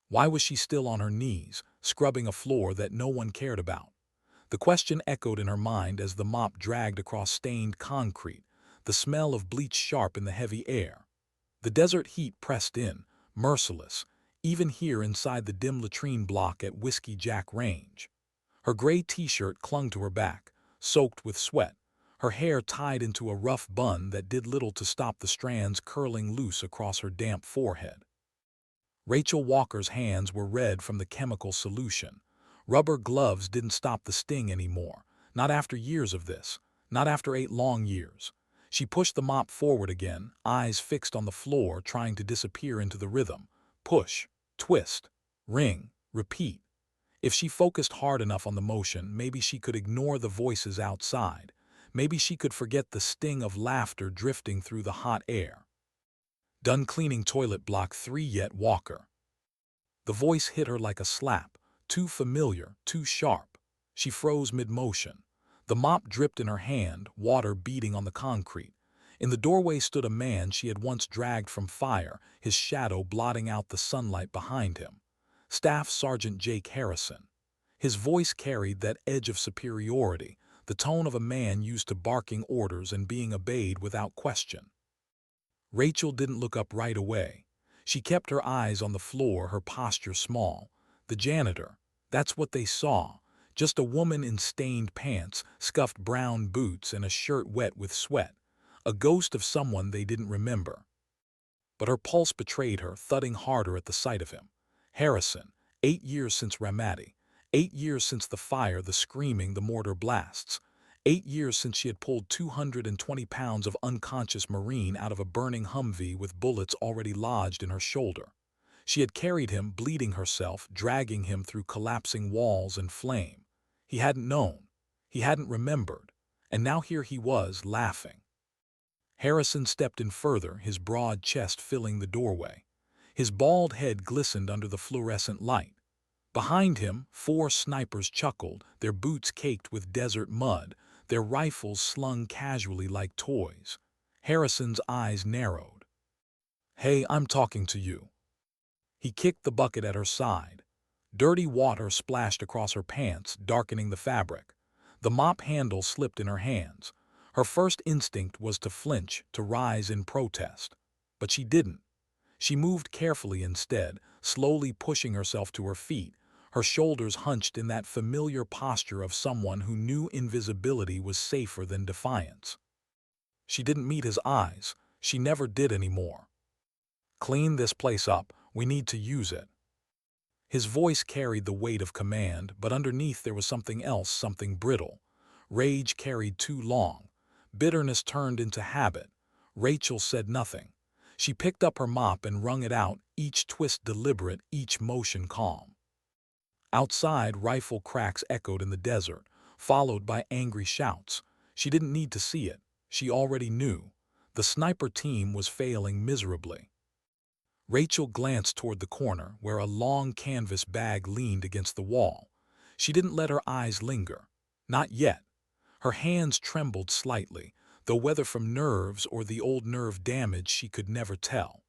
Why was she still on her knees, scrubbing a floor that no one cared about? The question echoed in her mind as the mop dragged across stained concrete, the smell of bleach sharp in the heavy air. The desert heat pressed in, merciless, even here inside the dim latrine block at Whiskey Jack Range. Her gray t-shirt clung to her back, soaked with sweat, her hair tied into a rough bun that did little to stop the strands curling loose across her damp forehead. Rachel Walker's hands were red from the chemical solution. Rubber gloves didn't stop the sting anymore, not after years of this, not after 8 long years. She pushed the mop forward again, eyes fixed on the floor, trying to disappear into the rhythm. Push, twist, ring, repeat. If she focused hard enough on the motion, maybe she could ignore the voices outside. Maybe she could forget the sting of laughter drifting through the hot air. Done cleaning toilet block 3 yet, Walker? The voice hit her like a slap, too familiar, too sharp. She froze mid-motion. The mop dripped in her hand, water beading on the concrete. In the doorway stood a man she had once dragged from fire, his shadow blotting out the sunlight behind him. Staff Sergeant Jake Harrison. His voice carried that edge of superiority, the tone of a man used to barking orders and being obeyed without question. Rachel didn't look up right away. She kept her eyes on the floor, her posture small. The janitor, that's what they saw. Just a woman in stained pants, scuffed brown boots, and a shirt wet with sweat. A ghost of someone they didn't remember. But her pulse betrayed her, thudding harder at the sight of him. Harrison, 8 years since Ramadi. 8 years since the fire, the screaming, the mortar blasts. 8 years since she had pulled 220 pounds of unconscious Marine out of a burning Humvee with bullets already lodged in her shoulder. She had carried him, bleeding herself, dragging him through collapsing walls and flame. He hadn't known. He hadn't remembered. And now here he was, laughing. Harrison stepped in further, his broad chest filling the doorway. His bald head glistened under the fluorescent light. Behind him, 4 snipers chuckled, their boots caked with desert mud, their rifles slung casually like toys. Harrison's eyes narrowed. "Hey, I'm talking to you." He kicked the bucket at her side. Dirty water splashed across her pants, darkening the fabric. The mop handle slipped in her hands. Her first instinct was to flinch, to rise in protest. But she didn't. She moved carefully instead, slowly pushing herself to her feet, her shoulders hunched in that familiar posture of someone who knew invisibility was safer than defiance. She didn't meet his eyes. She never did anymore. "Clean this place up. We need to use it." His voice carried the weight of command, but underneath there was something else, something brittle. Rage carried too long. Bitterness turned into habit. Rachel said nothing. She picked up her mop and wrung it out, each twist deliberate, each motion calm. Outside, rifle cracks echoed in the desert, followed by angry shouts. She didn't need to see it. She already knew. The sniper team was failing miserably. Rachel glanced toward the corner, where a long canvas bag leaned against the wall. She didn't let her eyes linger. Not yet. Her hands trembled slightly, though whether from nerves or the old nerve damage she could never tell.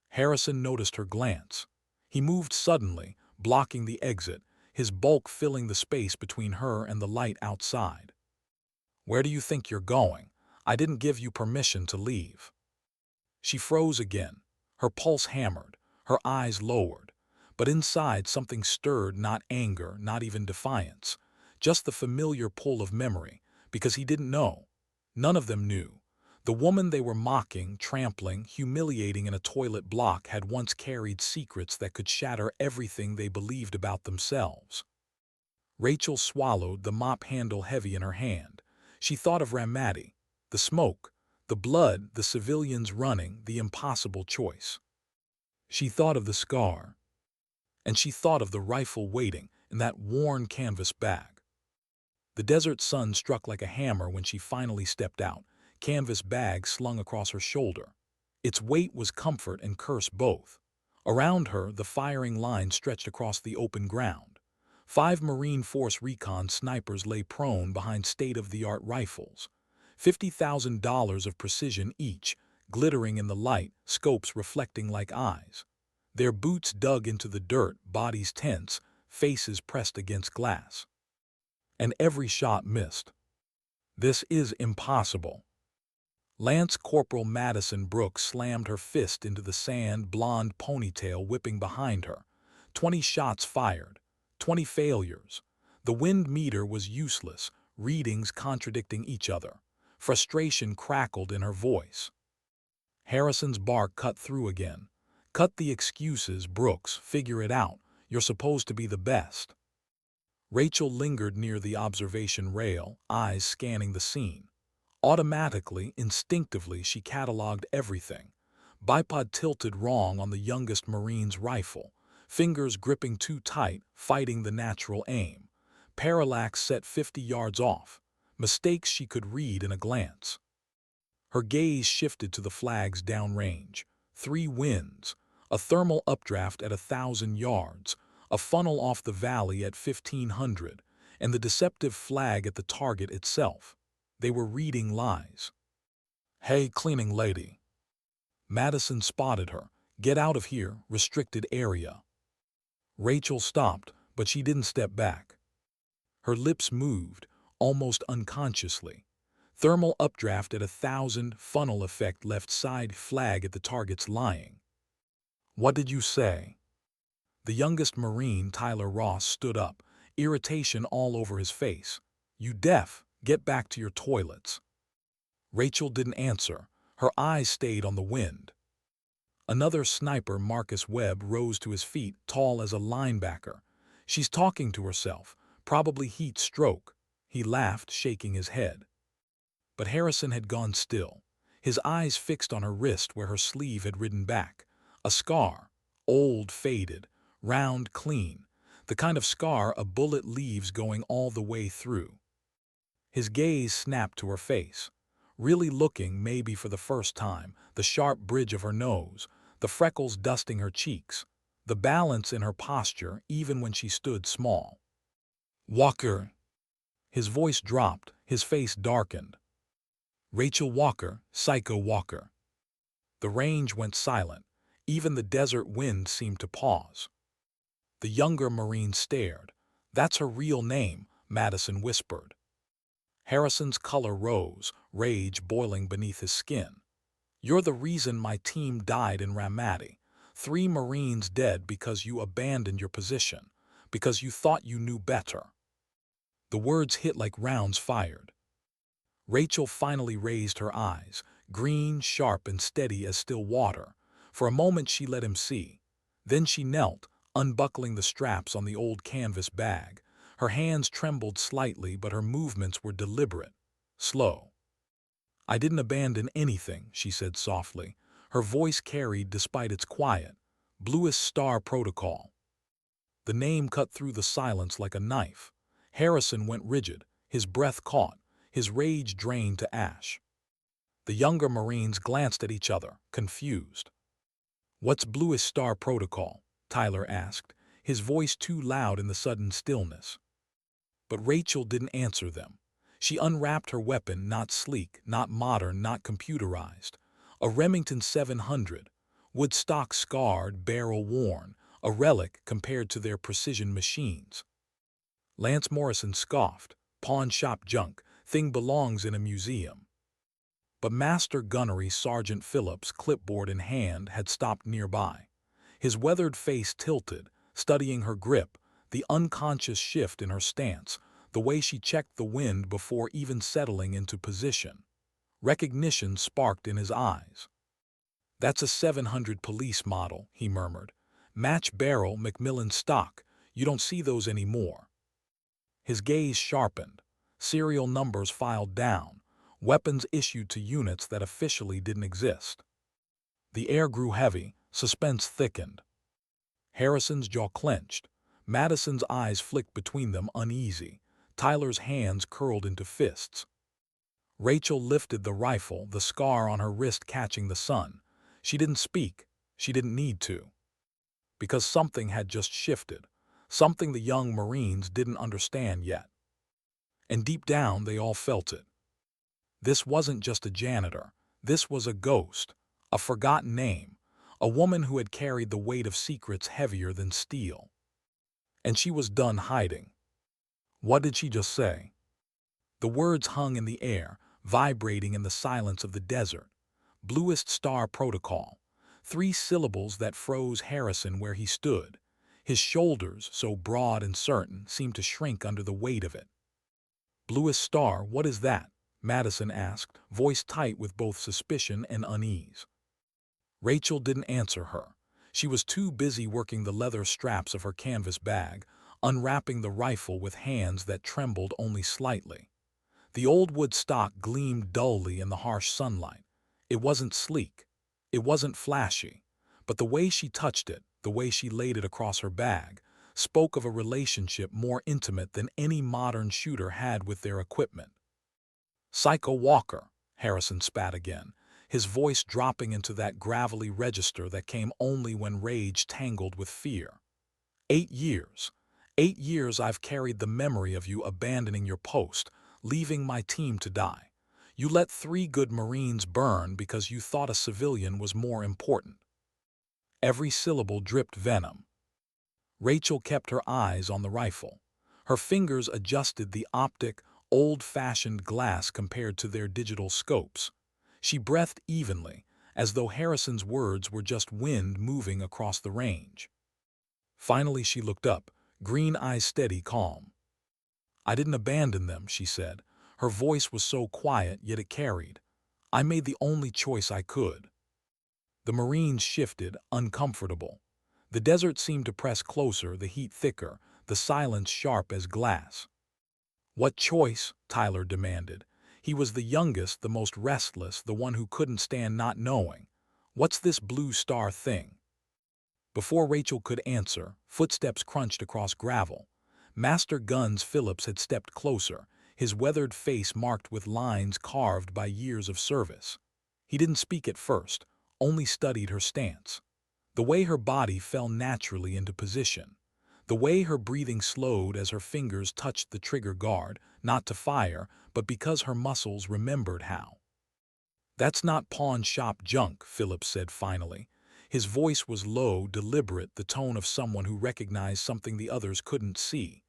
Harrison noticed her glance. He moved suddenly, blocking the exit, his bulk filling the space between her and the light outside. "Where do you think you're going? I didn't give you permission to leave." She froze again. Her pulse hammered, her eyes lowered. But inside something stirred, not anger, not even defiance. Just the familiar pull of memory, because he didn't know. None of them knew. The woman they were mocking, trampling, humiliating in a toilet block had once carried secrets that could shatter everything they believed about themselves. Rachel swallowed, the mop handle heavy in her hand. She thought of Ramadi, the smoke, the blood, the civilians running, the impossible choice. She thought of the scar. And she thought of the rifle waiting in that worn canvas bag. The desert sun struck like a hammer when she finally stepped out, canvas bag slung across her shoulder. Its weight was comfort and curse both. Around her, the firing line stretched across the open ground. 5 Marine Force Recon snipers lay prone behind state-of-the-art rifles. $50,000 of precision each, glittering in the light, scopes reflecting like eyes. Their boots dug into the dirt, bodies tense, faces pressed against glass. And every shot missed. "This is impossible." Lance Corporal Madison Brooks slammed her fist into the sand, blonde ponytail whipping behind her. 20 shots fired, 20 failures. The wind meter was useless, readings contradicting each other. Frustration crackled in her voice. Harrison's bark cut through again. "Cut the excuses, Brooks. Figure it out. You're supposed to be the best." Rachel lingered near the observation rail, eyes scanning the scene. Automatically, instinctively, she cataloged everything. Bipod tilted wrong on the youngest Marine's rifle. Fingers gripping too tight, fighting the natural aim. Parallax set 50 yards off. Mistakes she could read in a glance. Her gaze shifted to the flags downrange. 3 winds. A thermal updraft at 1,000 yards. A funnel off the valley at 1,500. And the deceptive flag at the target itself. They were reading lies. "Hey, cleaning lady." Madison spotted her. "Get out of here, restricted area." Rachel stopped, but she didn't step back. Her lips moved, almost unconsciously. Thermal updraft at 1,000, funnel effect left side, flag at the target's lying. "What did you say?" The youngest Marine, Tyler Ross, stood up, irritation all over his face. "You deaf? Get back to your toilets." Rachel didn't answer. Her eyes stayed on the wind. Another sniper, Marcus Webb, rose to his feet, tall as a linebacker. "She's talking to herself. Probably heat stroke." He laughed, shaking his head. But Harrison had gone still, his eyes fixed on her wrist where her sleeve had ridden back. A scar, old, faded, round, clean, the kind of scar a bullet leaves going all the way through. His gaze snapped to her face, really looking, maybe for the first time, the sharp bridge of her nose, the freckles dusting her cheeks, the balance in her posture even when she stood small. "Walker." His voice dropped, his face darkened. "Rachel Walker, Psycho Walker." The range went silent. Even the desert wind seemed to pause. The younger Marine stared. "That's her real name," Madison whispered. Harrison's color rose, rage boiling beneath his skin. "You're the reason my team died in Ramadi. 3 Marines dead because you abandoned your position, because you thought you knew better." The words hit like rounds fired. Rachel finally raised her eyes, green, sharp, and steady as still water. For a moment she let him see. Then she knelt, unbuckling the straps on the old canvas bag. Her hands trembled slightly, but her movements were deliberate, slow. "I didn't abandon anything," she said softly. Her voice carried despite its quiet. "Bluest Star Protocol." The name cut through the silence like a knife. Harrison went rigid, his breath caught, his rage drained to ash. The younger Marines glanced at each other, confused. "What's Bluest Star Protocol?" Tyler asked, his voice too loud in the sudden stillness. But Rachel didn't answer them. She unwrapped her weapon, not sleek, not modern, not computerized. A Remington 700, woodstock scarred, barrel worn, a relic compared to their precision machines. Lance Morrison scoffed. "Pawn shop junk, thing belongs in a museum." But Master Gunnery Sergeant Phillips, clipboard in hand, had stopped nearby. His weathered face tilted, studying her grip, the unconscious shift in her stance, the way she checked the wind before even settling into position. Recognition sparked in his eyes. "That's a 700 police model," he murmured. "Match barrel, Macmillan stock. You don't see those anymore." His gaze sharpened. Serial numbers filed down. Weapons issued to units that officially didn't exist. The air grew heavy. Suspense thickened. Harrison's jaw clenched. Madison's eyes flicked between them, uneasy. Tyler's hands curled into fists. Rachel lifted the rifle, the scar on her wrist catching the sun. She didn't speak. She didn't need to. Because something had just shifted. Something the young Marines didn't understand yet. And deep down, they all felt it. This wasn't just a janitor. This was a ghost, a forgotten name, a woman who had carried the weight of secrets heavier than steel. And she was done hiding. What did she just say? The words hung in the air, vibrating in the silence of the desert. Bluest Star Protocol. 3 syllables that froze Harrison where he stood. His shoulders, so broad and certain, seemed to shrink under the weight of it. Bluest Star, what is that? Madison asked, voice tight with both suspicion and unease. Rachel didn't answer her. She was too busy working the leather straps of her canvas bag, unwrapping the rifle with hands that trembled only slightly. The old wood stock gleamed dully in the harsh sunlight. It wasn't sleek. It wasn't flashy. But the way she touched it, the way she laid it across her bag, spoke of a relationship more intimate than any modern shooter had with their equipment. Psycho Walker, Harrison spat again, his voice dropping into that gravelly register that came only when rage tangled with fear. 8 years. 8 years I've carried the memory of you abandoning your post, leaving my team to die. You let 3 good Marines burn because you thought a civilian was more important. Every syllable dripped venom. Rachel kept her eyes on the rifle. Her fingers adjusted the optic, old-fashioned glass compared to their digital scopes. She breathed evenly, as though Harrison's words were just wind moving across the range. Finally she looked up, green eyes steady, calm. I didn't abandon them, she said. Her voice was so quiet, yet it carried. I made the only choice I could. The Marines shifted, uncomfortable. The desert seemed to press closer, the heat thicker, the silence sharp as glass. What choice? Tyler demanded. He was the youngest, the most restless, the one who couldn't stand not knowing. What's this Blue Star thing? Before Rachel could answer, footsteps crunched across gravel. Master Guns Phillips had stepped closer, his weathered face marked with lines carved by years of service. He didn't speak at first, only studied her stance. The way her body fell naturally into position. The way her breathing slowed as her fingers touched the trigger guard, not to fire, but because her muscles remembered how. That's not pawn shop junk, Phillips said finally. His voice was low, deliberate, the tone of someone who recognized something the others couldn't see.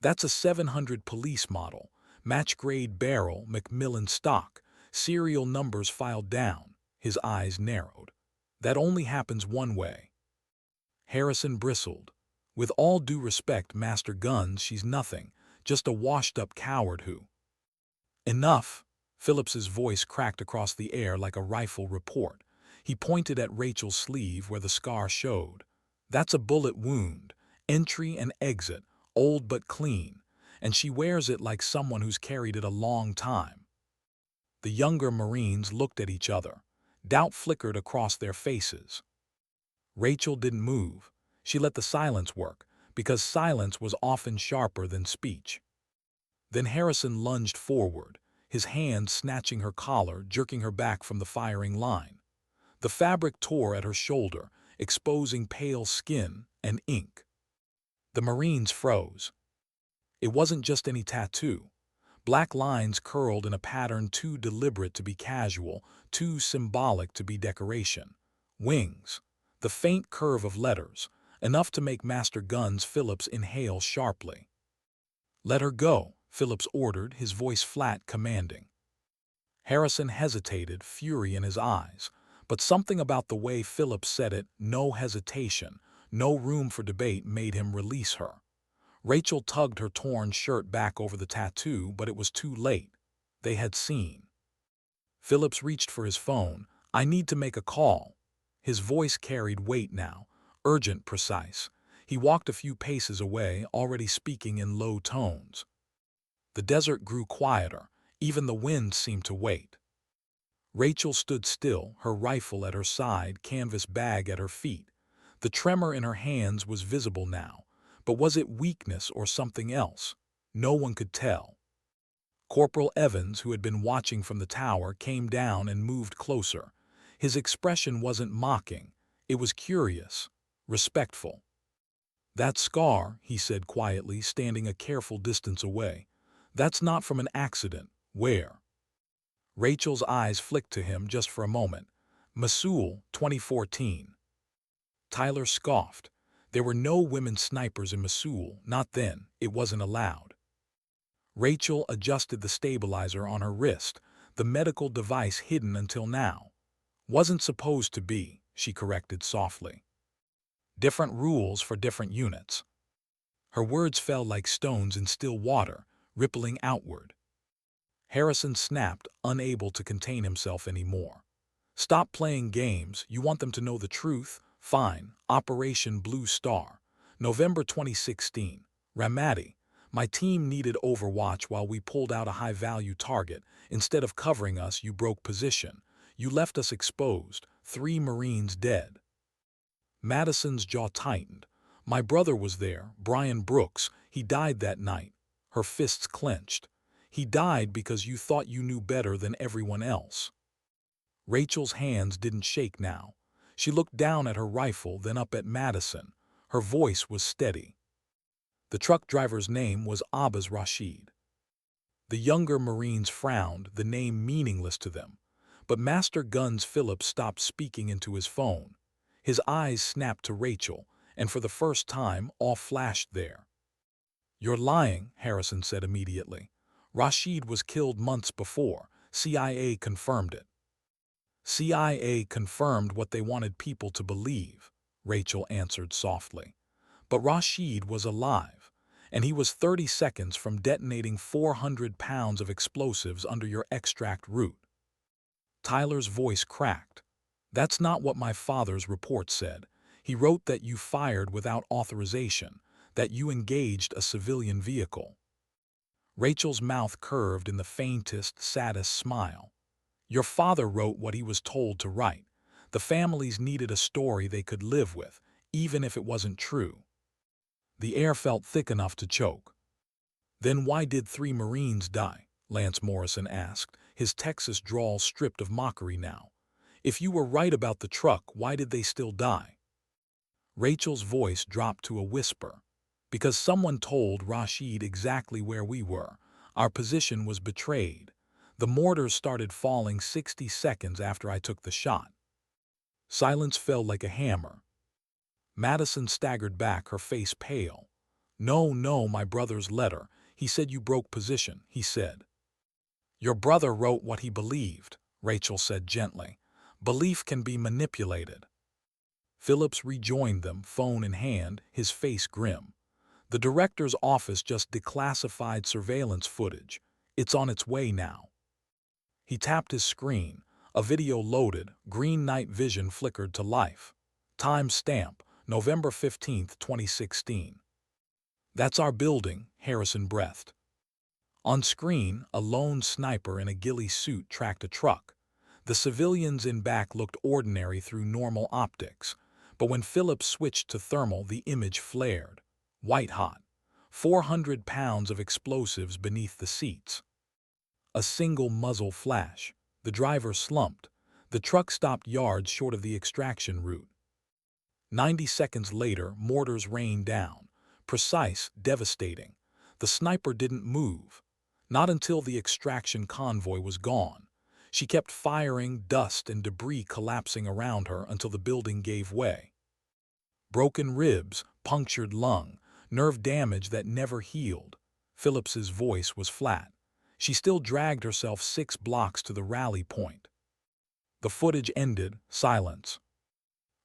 That's a 700 police model, match-grade barrel, Macmillan stock, serial numbers filed down. His eyes narrowed. That only happens one way. Harrison bristled. With all due respect, Master Guns, she's nothing, just a washed-up coward who... Enough! Phillips's voice cracked across the air like a rifle report. He pointed at Rachel's sleeve where the scar showed. That's a bullet wound, entry and exit, old but clean, and she wears it like someone who's carried it a long time. The younger Marines looked at each other. Doubt flickered across their faces. Rachel didn't move. She let the silence work, because silence was often sharper than speech. Then Harrison lunged forward, his hand snatching her collar, jerking her back from the firing line. The fabric tore at her shoulder, exposing pale skin and ink. The Marines froze. It wasn't just any tattoo. Black lines curled in a pattern too deliberate to be casual, too symbolic to be decoration. Wings. The faint curve of letters, enough to make Master Guns Phillips inhale sharply. Let her go, Phillips ordered, his voice flat, commanding. Harrison hesitated, fury in his eyes, but something about the way Phillips said it, no hesitation, no room for debate, made him release her. Rachel tugged her torn shirt back over the tattoo, but it was too late. They had seen. Phillips reached for his phone. I need to make a call. His voice carried weight now, urgent, precise. He walked a few paces away, already speaking in low tones. The desert grew quieter. Even the wind seemed to wait. Rachel stood still, her rifle at her side, canvas bag at her feet. The tremor in her hands was visible now, but was it weakness or something else? No one could tell. Corporal Evans, who had been watching from the tower, came down and moved closer. His expression wasn't mocking. It was curious, respectful. That scar, he said quietly, standing a careful distance away. That's not from an accident. Where? Rachel's eyes flicked to him just for a moment. Mosul, 2014. Tyler scoffed. There were no women snipers in Mosul, not then, it wasn't allowed. Rachel adjusted the stabilizer on her wrist, the medical device hidden until now. Wasn't supposed to be, she corrected softly. Different rules for different units. Her words fell like stones in still water, rippling outward. Harrison snapped, unable to contain himself anymore. Stop playing games, you want them to know the truth? Fine. Operation Blue Star. November 2016. Ramadi. My team needed overwatch while we pulled out a high-value target. Instead of covering us, you broke position. You left us exposed. 3 Marines dead. Madison's jaw tightened. My brother was there, Brian Brooks. He died that night. Her fists clenched. He died because you thought you knew better than everyone else. Rachel's hands didn't shake now. She looked down at her rifle, then up at Madison. Her voice was steady. The truck driver's name was Abbas Rashid. The younger Marines frowned, the name meaningless to them. But Master Guns Phillips stopped speaking into his phone. His eyes snapped to Rachel, and for the first time, all flashed there. You're lying, Harrison said immediately. Rashid was killed months before. CIA confirmed it. CIA confirmed what they wanted people to believe, Rachel answered softly. But Rashid was alive, and he was 30 seconds from detonating 400 pounds of explosives under your extract route. Tyler's voice cracked. That's not what my father's report said. He wrote that you fired without authorization, that you engaged a civilian vehicle. Rachel's mouth curved in the faintest, saddest smile. Your father wrote what he was told to write. The families needed a story they could live with, even if it wasn't true. The air felt thick enough to choke. Then why did 3 Marines die? Lance Morrison asked, his Texas drawl stripped of mockery now. If you were right about the truck, why did they still die? Rachel's voice dropped to a whisper. Because someone told Rashid exactly where we were. Our position was betrayed. The mortars started falling 60 seconds after I took the shot. Silence fell like a hammer. Madison staggered back, her face pale. No, my brother's letter. He said you broke position, he said. Your brother wrote what he believed, Rachel said gently. Belief can be manipulated. Phillips rejoined them, phone in hand, his face grim. The director's office just declassified surveillance footage. It's on its way now. He tapped his screen. A video loaded, green night vision flickered to life. Time stamp, November 15, 2016. That's our building, Harrison breathed. On screen, a lone sniper in a ghillie suit tracked a truck. The civilians in back looked ordinary through normal optics, but when Phillips switched to thermal, the image flared. White-hot. 400 pounds of explosives beneath the seats. A single muzzle flash. The driver slumped. The truck stopped yards short of the extraction route. 90 seconds later, mortars rained down. Precise, devastating. The sniper didn't move. Not until the extraction convoy was gone. She kept firing, dust and debris collapsing around her until the building gave way. Broken ribs, punctured lung, nerve damage that never healed. Phillips's voice was flat. She still dragged herself 6 blocks to the rally point. The footage ended, silence.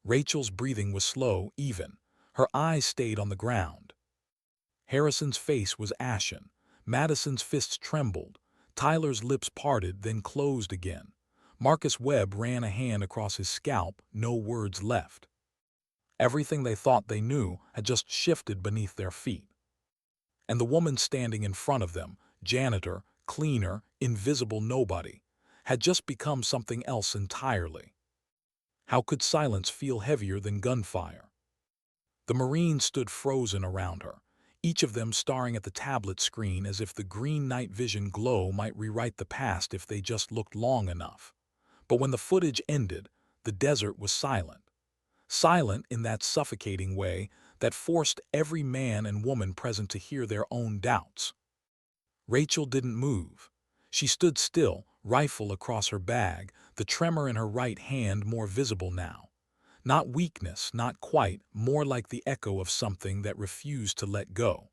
Rachel's breathing was slow, even. Her eyes stayed on the ground. Harrison's face was ashen. Madison's fists trembled. Tyler's lips parted, then closed again. Marcus Webb ran a hand across his scalp, no words left. Everything they thought they knew had just shifted beneath their feet. And the woman standing in front of them, janitor, cleaner, invisible nobody, had just become something else entirely. How could silence feel heavier than gunfire? The Marines stood frozen around her, each of them staring at the tablet screen as if the green night vision glow might rewrite the past if they just looked long enough. But when the footage ended, the desert was silent. Silent in that suffocating way that forced every man and woman present to hear their own doubts. Rachel didn't move. She stood still, rifle across her bag, the tremor in her right hand more visible now. Not weakness, not quite, more like the echo of something that refused to let go.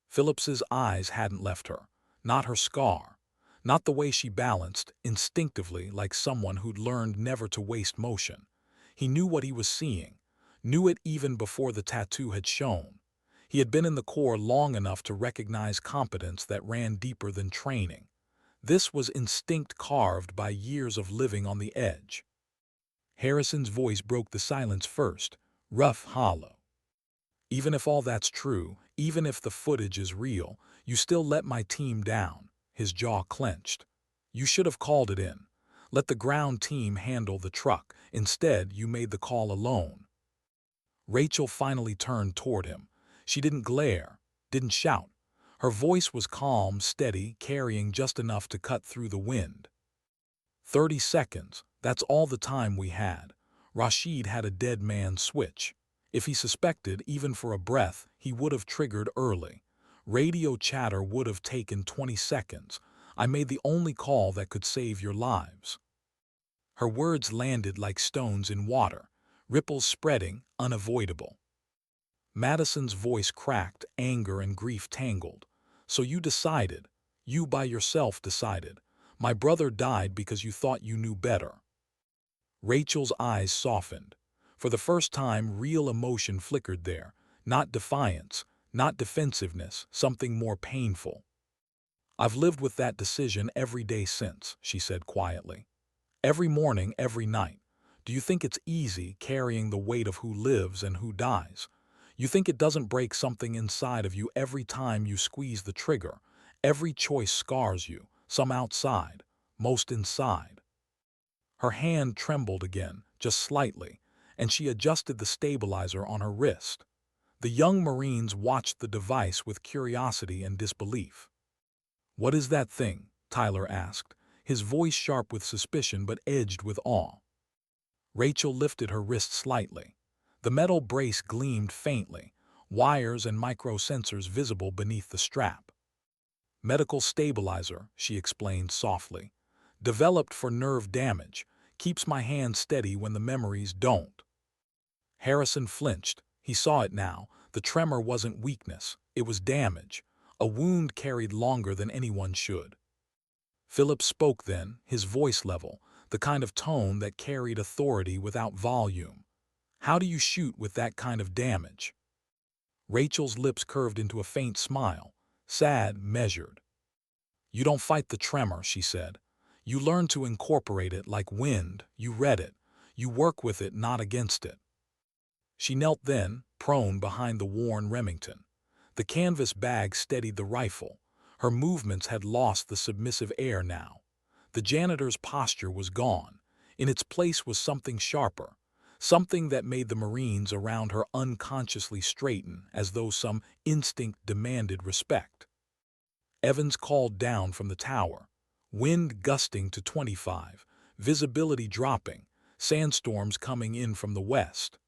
Phillips's eyes hadn't left her. Not her scar. Not the way she balanced, instinctively, like someone who'd learned never to waste motion. He knew what he was seeing. Knew it even before the tattoo had shown. He had been in the Corps long enough to recognize competence that ran deeper than training. This was instinct carved by years of living on the edge. Harrison's voice broke the silence first, rough, hollow. Even if all that's true, even if the footage is real, you still let my team down. His jaw clenched. You should have called it in. Let the ground team handle the truck. Instead, you made the call alone. Rachel finally turned toward him. She didn't glare, didn't shout. Her voice was calm, steady, carrying just enough to cut through the wind. 30 seconds, that's all the time we had. Rashid had a dead man switch. If he suspected, even for a breath, he would have triggered early. Radio chatter would have taken 20 seconds. I made the only call that could save your lives. Her words landed like stones in water, ripples spreading, unavoidable. Madison's voice cracked, anger and grief tangled. So you decided, you by yourself decided. My brother died because you thought you knew better. Rachel's eyes softened. For the first time, real emotion flickered there. Not defiance, not defensiveness, something more painful. I've lived with that decision every day since, she said quietly. Every morning, every night. Do you think it's easy carrying the weight of who lives and who dies? You think it doesn't break something inside of you every time you squeeze the trigger? Every choice scars you, some outside, most inside. Her hand trembled again, just slightly, and she adjusted the stabilizer on her wrist. The young Marines watched the device with curiosity and disbelief. "What is that thing?" Tyler asked, his voice sharp with suspicion but edged with awe. Rachel lifted her wrist slightly. The metal brace gleamed faintly, wires and microsensors visible beneath the strap. "Medical stabilizer," she explained softly. "Developed for nerve damage. Keeps my hand steady when the memories don't." Harrison flinched. He saw it now. The tremor wasn't weakness. It was damage. A wound carried longer than anyone should. Phillips spoke then, his voice level, the kind of tone that carried authority without volume. "How do you shoot with that kind of damage?" Rachel's lips curved into a faint smile, sad, measured. "You don't fight the tremor," she said. "You learn to incorporate it like wind. You read it. You work with it, not against it." She knelt then, prone behind the worn Remington. The canvas bag steadied the rifle. Her movements had lost the submissive air now. The janitor's posture was gone. In its place was something sharper, something that made the Marines around her unconsciously straighten, as though some instinct demanded respect. Evans called down from the tower. Wind gusting to 25, visibility dropping, sandstorms coming in from the west.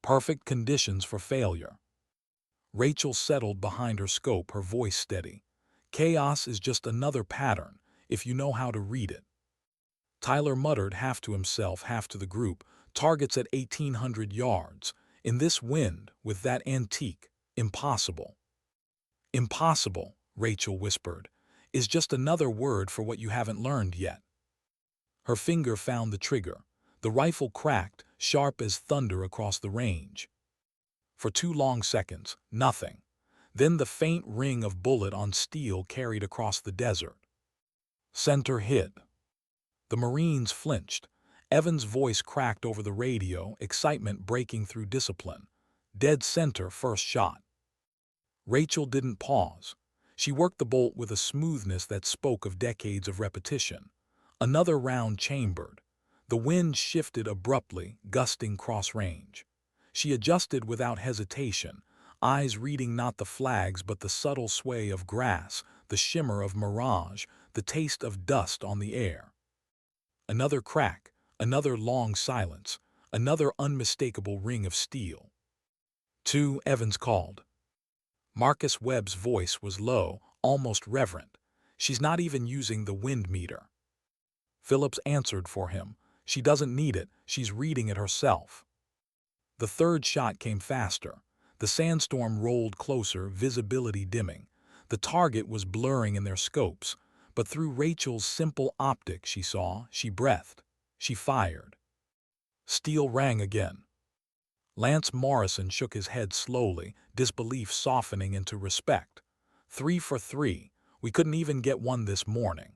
Perfect conditions for failure. Rachel settled behind her scope, her voice steady. "Chaos is just another pattern, if you know how to read it." Tyler muttered, half to himself, half to the group, "Targets at 1,800 yards. In this wind, with that antique, impossible." "Impossible," Rachel whispered, "is just another word for what you haven't learned yet." Her finger found the trigger. The rifle cracked, sharp as thunder across the range. For 2 long seconds, nothing. Then the faint ring of bullet on steel carried across the desert. Center hit. The Marines flinched. Evans' voice cracked over the radio, excitement breaking through discipline. "Dead center, first shot." Rachel didn't pause. She worked the bolt with a smoothness that spoke of decades of repetition. Another round chambered. The wind shifted abruptly, gusting cross-range. She adjusted without hesitation, eyes reading not the flags but the subtle sway of grass, the shimmer of mirage, the taste of dust on the air. Another crack, another long silence, another unmistakable ring of steel. "Two," Evans called. Marcus Webb's voice was low, almost reverent. "She's not even using the wind meter." Phillips answered for him. She doesn't need it, she's reading it herself. The third shot came faster. The sandstorm rolled closer, visibility dimming. The target was blurring in their scopes, but through Rachel's simple optic she breathed. She fired. Steel rang again. Lance Morrison shook his head slowly, disbelief softening into respect. 3 for 3. We couldn't even get one this morning.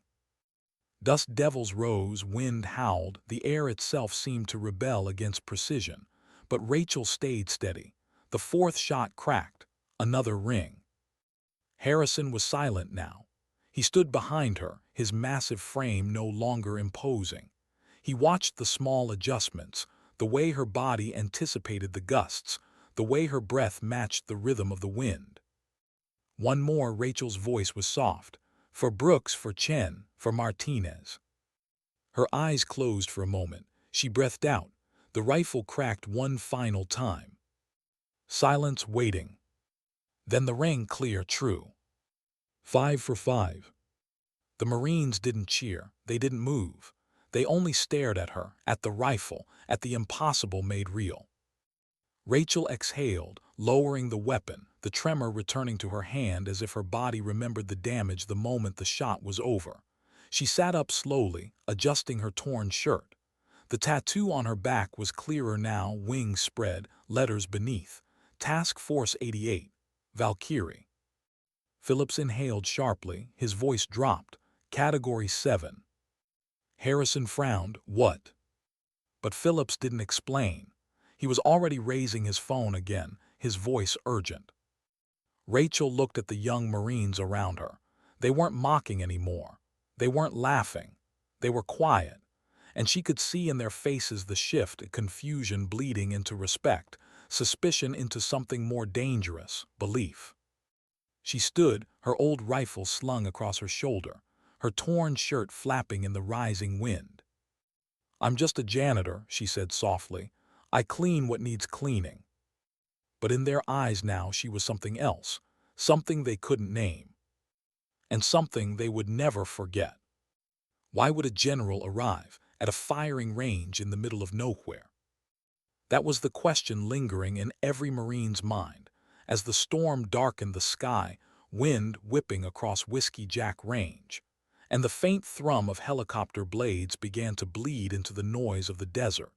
Dust devils rose, wind howled, the air itself seemed to rebel against precision. But Rachel stayed steady. The fourth shot cracked. Another ring. Harrison was silent now. He stood behind her, his massive frame no longer imposing. He watched the small adjustments, the way her body anticipated the gusts, the way her breath matched the rhythm of the wind. One more. Rachel's voice was soft. For Brooks, for Chen, for Martinez. Her eyes closed for a moment. She breathed out. The rifle cracked one final time. Silence, waiting. Then the ring clear, true. 5 for 5. The Marines didn't cheer. They didn't move. They only stared at her, at the rifle, at the impossible made real. Rachel exhaled, lowering the weapon, the tremor returning to her hand as if her body remembered the damage the moment the shot was over. She sat up slowly, adjusting her torn shirt. The tattoo on her back was clearer now, wings spread, letters beneath. Task Force 88, Valkyrie. Phillips inhaled sharply, his voice dropped. Category 7. Harrison frowned. What? But Phillips didn't explain. He was already raising his phone again, his voice urgent. Rachel looked at the young Marines around her. They weren't mocking anymore. They weren't laughing. They were quiet. And she could see in their faces the shift, confusion bleeding into respect, suspicion into something more dangerous, belief. She stood, her old rifle slung across her shoulder, her torn shirt flapping in the rising wind. I'm just a janitor, she said softly. I clean what needs cleaning. But in their eyes now she was something else, something they couldn't name. And something they would never forget. Why would a general arrive at a firing range in the middle of nowhere? That was the question lingering in every Marine's mind, as the storm darkened the sky, wind whipping across Whiskey Jack Range, and the faint thrum of helicopter blades began to bleed into the noise of the desert.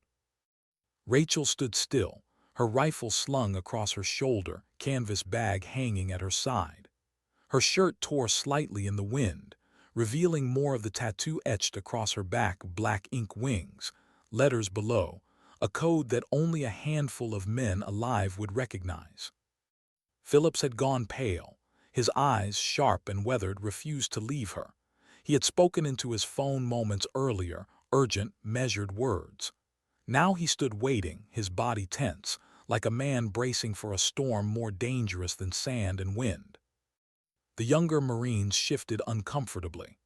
Rachel stood still, her rifle slung across her shoulder, canvas bag hanging at her side. Her shirt tore slightly in the wind, revealing more of the tattoo etched across her back, black ink wings, letters below, a code that only a handful of men alive would recognize. Phillips had gone pale. His eyes, sharp and weathered, refused to leave her. He had spoken into his phone moments earlier, urgent, measured words. Now he stood waiting, his body tense, like a man bracing for a storm more dangerous than sand and wind. The younger Marines shifted uncomfortably.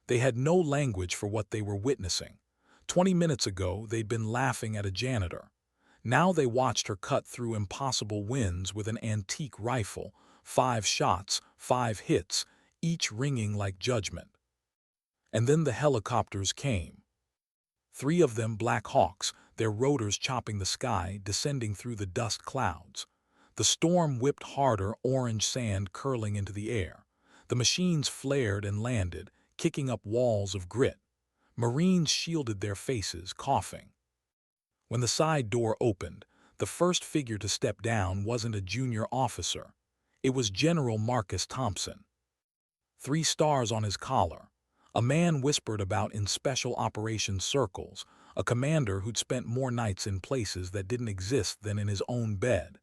They had no language for what they were witnessing. 20 minutes ago, they'd been laughing at a janitor. Now they watched her cut through impossible winds with an antique rifle, 5 shots, 5 hits, each ringing like judgment. And then the helicopters came. 3 of them Black Hawks, their rotors chopping the sky, descending through the dust clouds. The storm whipped harder, orange sand curling into the air. The machines flared and landed, kicking up walls of grit. Marines shielded their faces, coughing. When the side door opened, the first figure to step down wasn't a junior officer. It was General Marcus Thompson. 3 stars on his collar. A man whispered about in special operations circles, a commander who'd spent more nights in places that didn't exist than in his own bed.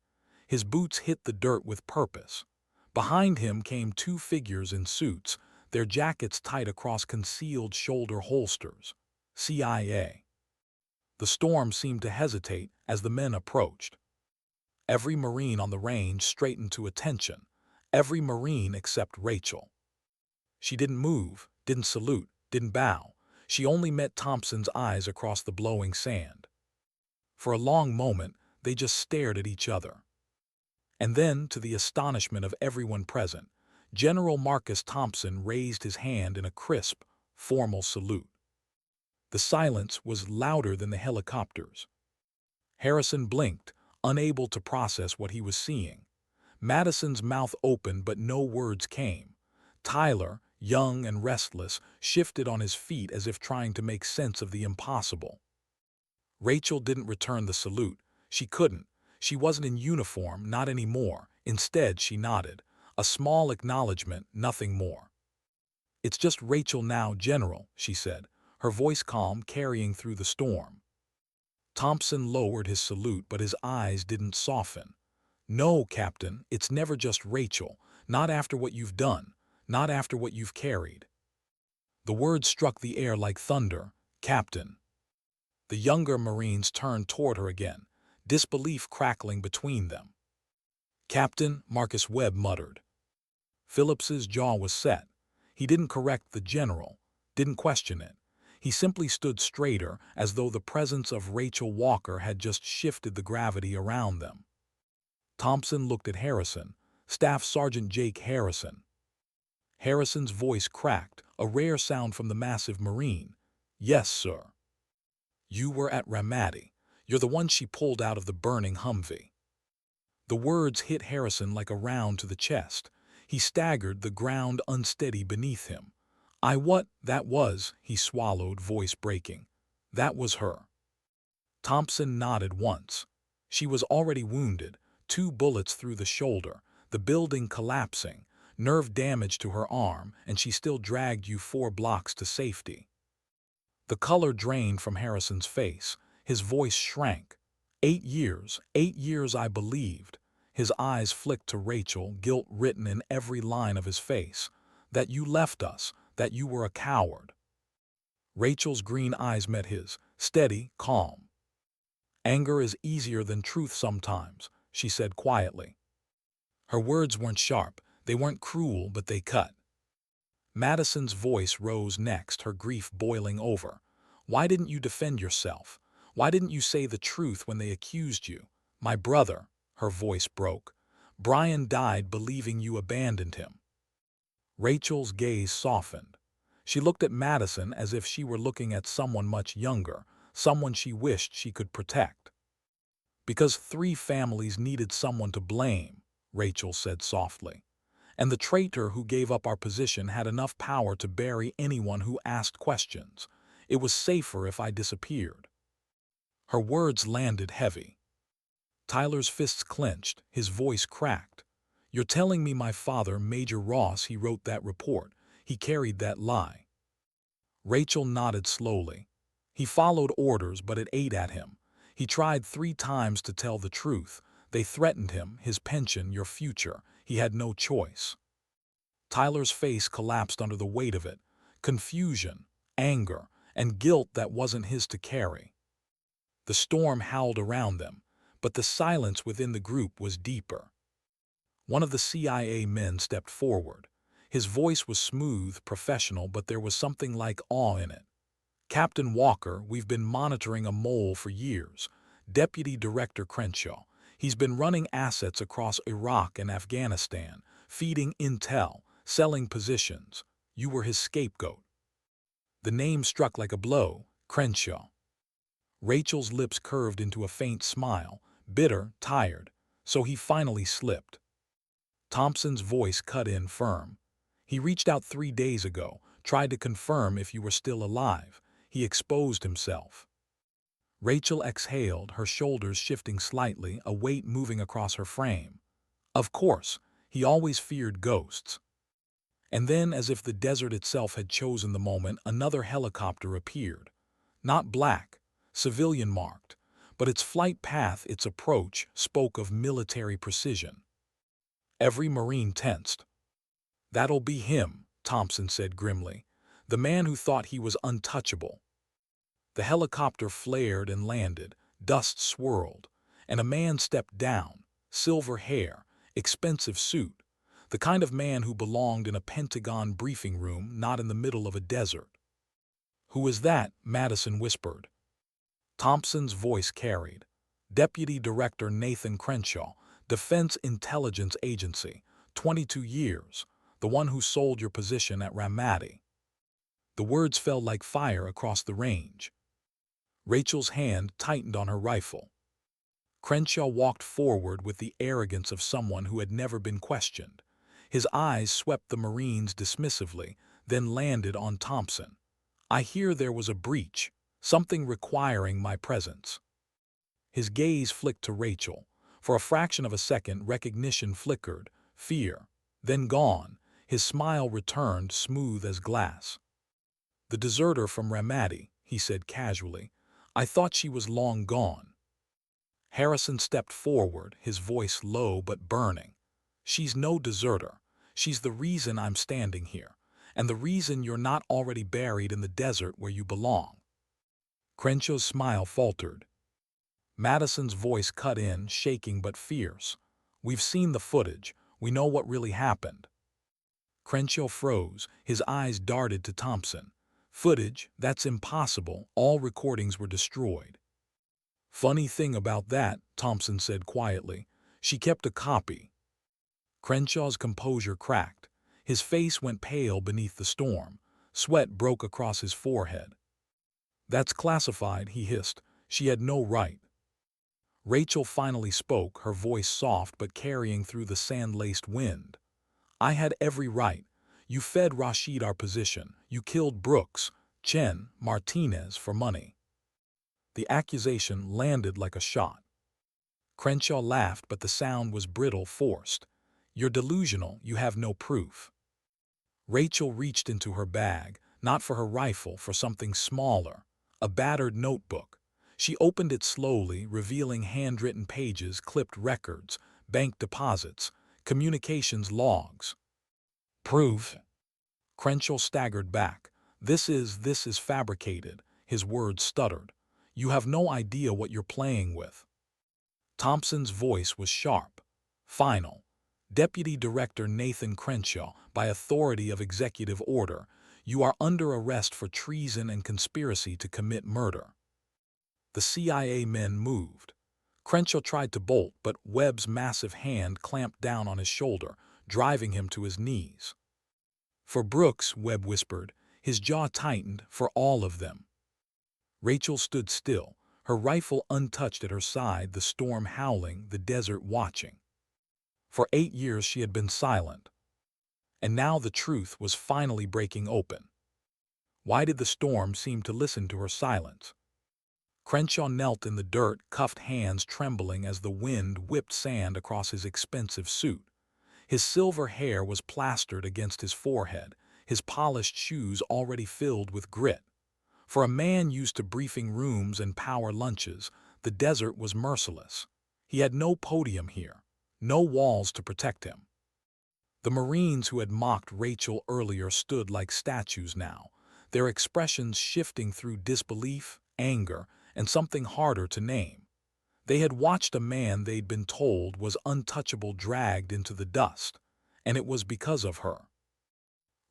His boots hit the dirt with purpose. Behind him came 2 figures in suits, their jackets tight across concealed shoulder holsters. CIA. The storm seemed to hesitate as the men approached. Every Marine on the range straightened to attention. Every Marine except Rachel. She didn't move, didn't salute, didn't bow. She only met Thompson's eyes across the blowing sand. For a long moment, they just stared at each other. And then, to the astonishment of everyone present, General Marcus Thompson raised his hand in a crisp, formal salute. The silence was louder than the helicopters. Harrison blinked, unable to process what he was seeing. Madison's mouth opened, but no words came. Tyler, young and restless, shifted on his feet as if trying to make sense of the impossible. Rachel didn't return the salute. She couldn't. She wasn't in uniform, not anymore. Instead, she nodded. A small acknowledgement, nothing more. "It's just Rachel now, General," she said, her voice calm, carrying through the storm. Thompson lowered his salute, but his eyes didn't soften. "No, Captain, it's never just Rachel. Not after what you've done. Not after what you've carried." The words struck the air like thunder. "Captain." The younger Marines turned toward her again, disbelief crackling between them. "Captain," Marcus Webb muttered. Phillips's jaw was set. He didn't correct the general, didn't question it. He simply stood straighter, as though the presence of Rachel Walker had just shifted the gravity around them. Thompson looked at Harrison, Staff Sergeant Jake Harrison. Harrison's voice cracked, a rare sound from the massive Marine. "Yes, sir." "You were at Ramadi. You're the one she pulled out of the burning Humvee." The words hit Harrison like a round to the chest. He staggered, the ground unsteady beneath him. That was," he swallowed, voice breaking. "That was her." Thompson nodded once. She was already wounded, 2 bullets through the shoulder, the building collapsing, nerve damage to her arm, and she still dragged you 4 blocks to safety. The color drained from Harrison's face. His voice shrank. 8 years I believed." His eyes flicked to Rachel, guilt written in every line of his face. "That you left us, that you were a coward." Rachel's green eyes met his, steady, calm. "Anger is easier than truth sometimes," she said quietly. Her words weren't sharp, they weren't cruel, but they cut. Madison's voice rose next, her grief boiling over. "Why didn't you defend yourself? Why didn't you say the truth when they accused you? My brother," her voice broke. "Brian died believing you abandoned him." Rachel's gaze softened. She looked at Madison as if she were looking at someone much younger, someone she wished she could protect. "Because 3 families needed someone to blame," Rachel said softly. "And the traitor who gave up our position had enough power to bury anyone who asked questions. It was safer if I disappeared." Her words landed heavy. Tyler's fists clenched, his voice cracked. "You're telling me my father, Major Ross, he wrote that report. He carried that lie." Rachel nodded slowly. "He followed orders, but it ate at him. He tried 3 times to tell the truth. They threatened him, his pension, your future. He had no choice." Tyler's face collapsed under the weight of it. Confusion, anger, and guilt that wasn't his to carry. The storm howled around them, but the silence within the group was deeper. One of the CIA men stepped forward. His voice was smooth, professional, but there was something like awe in it. "Captain Walker, we've been monitoring a mole for years. Deputy Director Crenshaw. He's been running assets across Iraq and Afghanistan, feeding intel, selling positions. You were his scapegoat." The name struck like a blow, Crenshaw. Rachel's lips curved into a faint smile, bitter, tired. "So he finally slipped." Thompson's voice cut in firm. "He reached out 3 days ago, tried to confirm if you were still alive. He exposed himself." Rachel exhaled, her shoulders shifting slightly, a weight moving across her frame. "Of course, he always feared ghosts." And then, as if the desert itself had chosen the moment, another helicopter appeared. Not black, civilian marked, but its flight path, its approach, spoke of military precision. Every Marine tensed. "That'll be him," Thompson said grimly. "The man who thought he was untouchable." The helicopter flared and landed, dust swirled, and a man stepped down, silver hair, expensive suit, the kind of man who belonged in a Pentagon briefing room, not in the middle of a desert. "Who is that?" Madison whispered. Thompson's voice carried. "Deputy Director Nathan Crenshaw, Defense Intelligence Agency, 22 years, the one who sold your position at Ramadi." The words fell like fire across the range. Rachel's hand tightened on her rifle. Crenshaw walked forward with the arrogance of someone who had never been questioned. His eyes swept the Marines dismissively, then landed on Thompson. "I hear there was a breach, something requiring my presence." His gaze flicked to Rachel. For a fraction of a second, recognition flickered, fear, then gone. His smile returned, smooth as glass. "The deserter from Ramadi," he said casually. "I thought she was long gone." Harrison stepped forward, his voice low but burning. "She's no deserter. She's the reason I'm standing here, and the reason you're not already buried in the desert where you belong." Crenshaw's smile faltered. Madison's voice cut in, shaking but fierce. "We've seen the footage. We know what really happened." Crenshaw froze, his eyes darted to Thompson. "Footage? That's impossible. All recordings were destroyed." "Funny thing about that," Thompson said quietly, "she kept a copy." Crenshaw's composure cracked. His face went pale beneath the storm. Sweat broke across his forehead. "That's classified," he hissed. "She had no right." Rachel finally spoke, her voice soft but carrying through the sand-laced wind. "I had every right. You fed Rashid our position. You killed Brooks, Chen, Martinez for money." The accusation landed like a shot. Crenshaw laughed, but the sound was brittle, forced. "You're delusional. You have no proof." Rachel reached into her bag, not for her rifle, for something smaller, a battered notebook. She opened it slowly, revealing handwritten pages, clipped records, bank deposits, communications logs. "Proof?" Crenshaw staggered back. This is fabricated." His words stuttered. "You have no idea what you're playing with." Thompson's voice was sharp. "Final. Deputy Director Nathan Crenshaw, by authority of executive order, you are under arrest for treason and conspiracy to commit murder." The CIA men moved. Crenshaw tried to bolt, but Webb's massive hand clamped down on his shoulder, driving him to his knees. "For Brooks," Webb whispered. His jaw tightened. "For all of them." Rachel stood still, her rifle untouched at her side, the storm howling, the desert watching. For 8 years she had been silent. And now the truth was finally breaking open. Why did the storm seem to listen to her silence? Crenshaw knelt in the dirt, cuffed hands trembling as the wind whipped sand across his expensive suit. His silver hair was plastered against his forehead, his polished shoes already filled with grit. For a man used to briefing rooms and power lunches, the desert was merciless. He had no podium here, no walls to protect him. The Marines who had mocked Rachel earlier stood like statues now, their expressions shifting through disbelief, anger, and something harder to name. They had watched a man they'd been told was untouchable dragged into the dust, and it was because of her.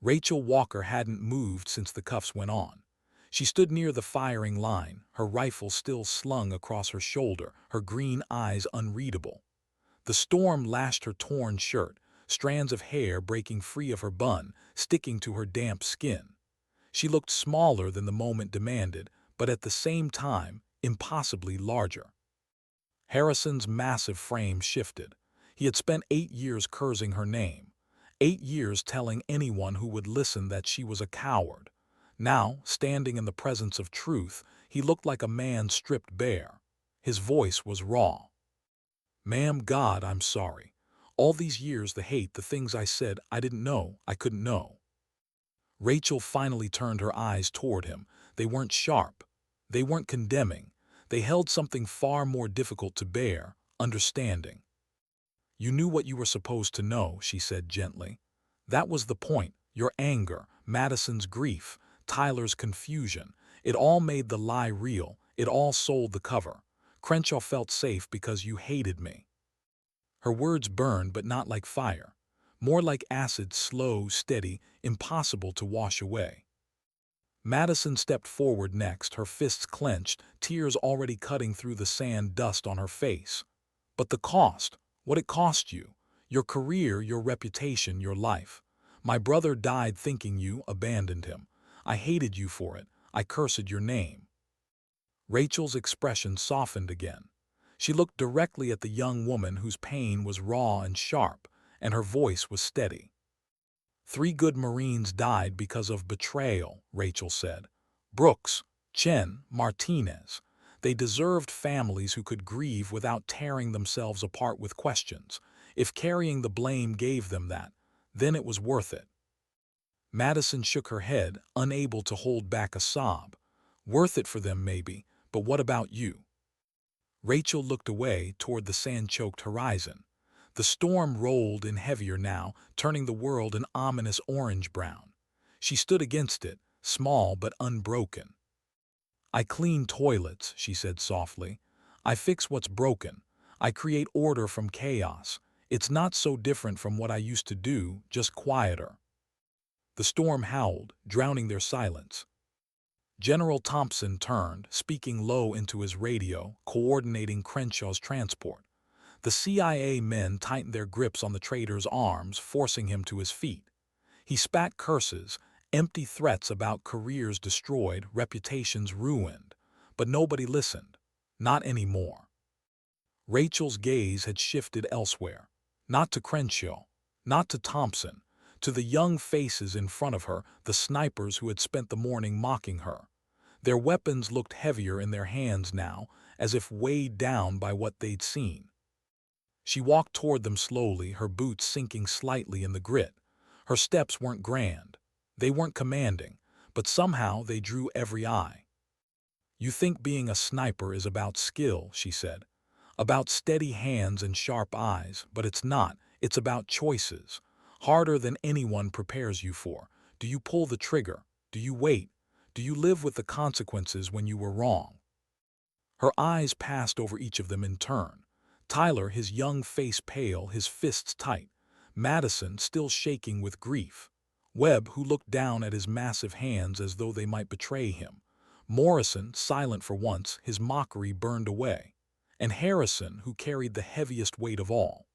Rachel Walker hadn't moved since the cuffs went on. She stood near the firing line, her rifle still slung across her shoulder, her green eyes unreadable. The storm lashed her torn shirt, strands of hair breaking free of her bun, sticking to her damp skin. She looked smaller than the moment demanded, but at the same time, impossibly larger. Harrison's massive frame shifted. He had spent 8 years cursing her name, 8 years telling anyone who would listen that she was a coward. Now, standing in the presence of truth, he looked like a man stripped bare. His voice was raw. "Ma'am, God, I'm sorry. All these years, the hate, the things I said, I didn't know, I couldn't know." Rachel finally turned her eyes toward him. They weren't sharp. They weren't condemning. They held something far more difficult to bear, understanding. "You knew what you were supposed to know," she said gently. "That was the point. Your anger, Madison's grief, Tyler's confusion. It all made the lie real. It all sold the cover. Crenshaw felt safe because you hated me." Her words burned, but not like fire. More like acid, slow, steady, impossible to wash away. Madison stepped forward next, her fists clenched, tears already cutting through the sand dust on her face. "But the cost, what it cost you. Your career, your reputation, your life. My brother died thinking you abandoned him. I hated you for it. I cursed your name." Rachel's expression softened again. She looked directly at the young woman whose pain was raw and sharp, and her voice was steady. "3 good Marines died because of betrayal," Rachel said. "Brooks, Chen, Martinez. They deserved families who could grieve without tearing themselves apart with questions. If carrying the blame gave them that, then it was worth it." Madison shook her head, unable to hold back a sob. "Worth it for them, maybe, but what about you?" Rachel looked away toward the sand-choked horizon. The storm rolled in heavier now, turning the world an ominous orange-brown. She stood against it, small but unbroken. "I clean toilets," she said softly. "I fix what's broken. I create order from chaos. It's not so different from what I used to do, just quieter." The storm howled, drowning their silence. General Thompson turned, speaking low into his radio, coordinating Crenshaw's transport. The CIA men tightened their grips on the traitor's arms, forcing him to his feet. He spat curses, empty threats about careers destroyed, reputations ruined. But nobody listened. Not anymore. Rachel's gaze had shifted elsewhere. Not to Crenshaw, not to Thompson, to the young faces in front of her, the snipers who had spent the morning mocking her. Their weapons looked heavier in their hands now, as if weighed down by what they'd seen. She walked toward them slowly, her boots sinking slightly in the grit. Her steps weren't grand. They weren't commanding, but somehow they drew every eye. "You think being a sniper is about skill," she said. "About steady hands and sharp eyes, but it's not. It's about choices. Harder than anyone prepares you for. Do you pull the trigger? Do you wait? Do you live with the consequences when you were wrong?" Her eyes passed over each of them in turn. Tyler, his young face pale, his fists tight. Madison, still shaking with grief. Webb, who looked down at his massive hands as though they might betray him. Morrison, silent for once, his mockery burned away. And Harrison, who carried the heaviest weight of all.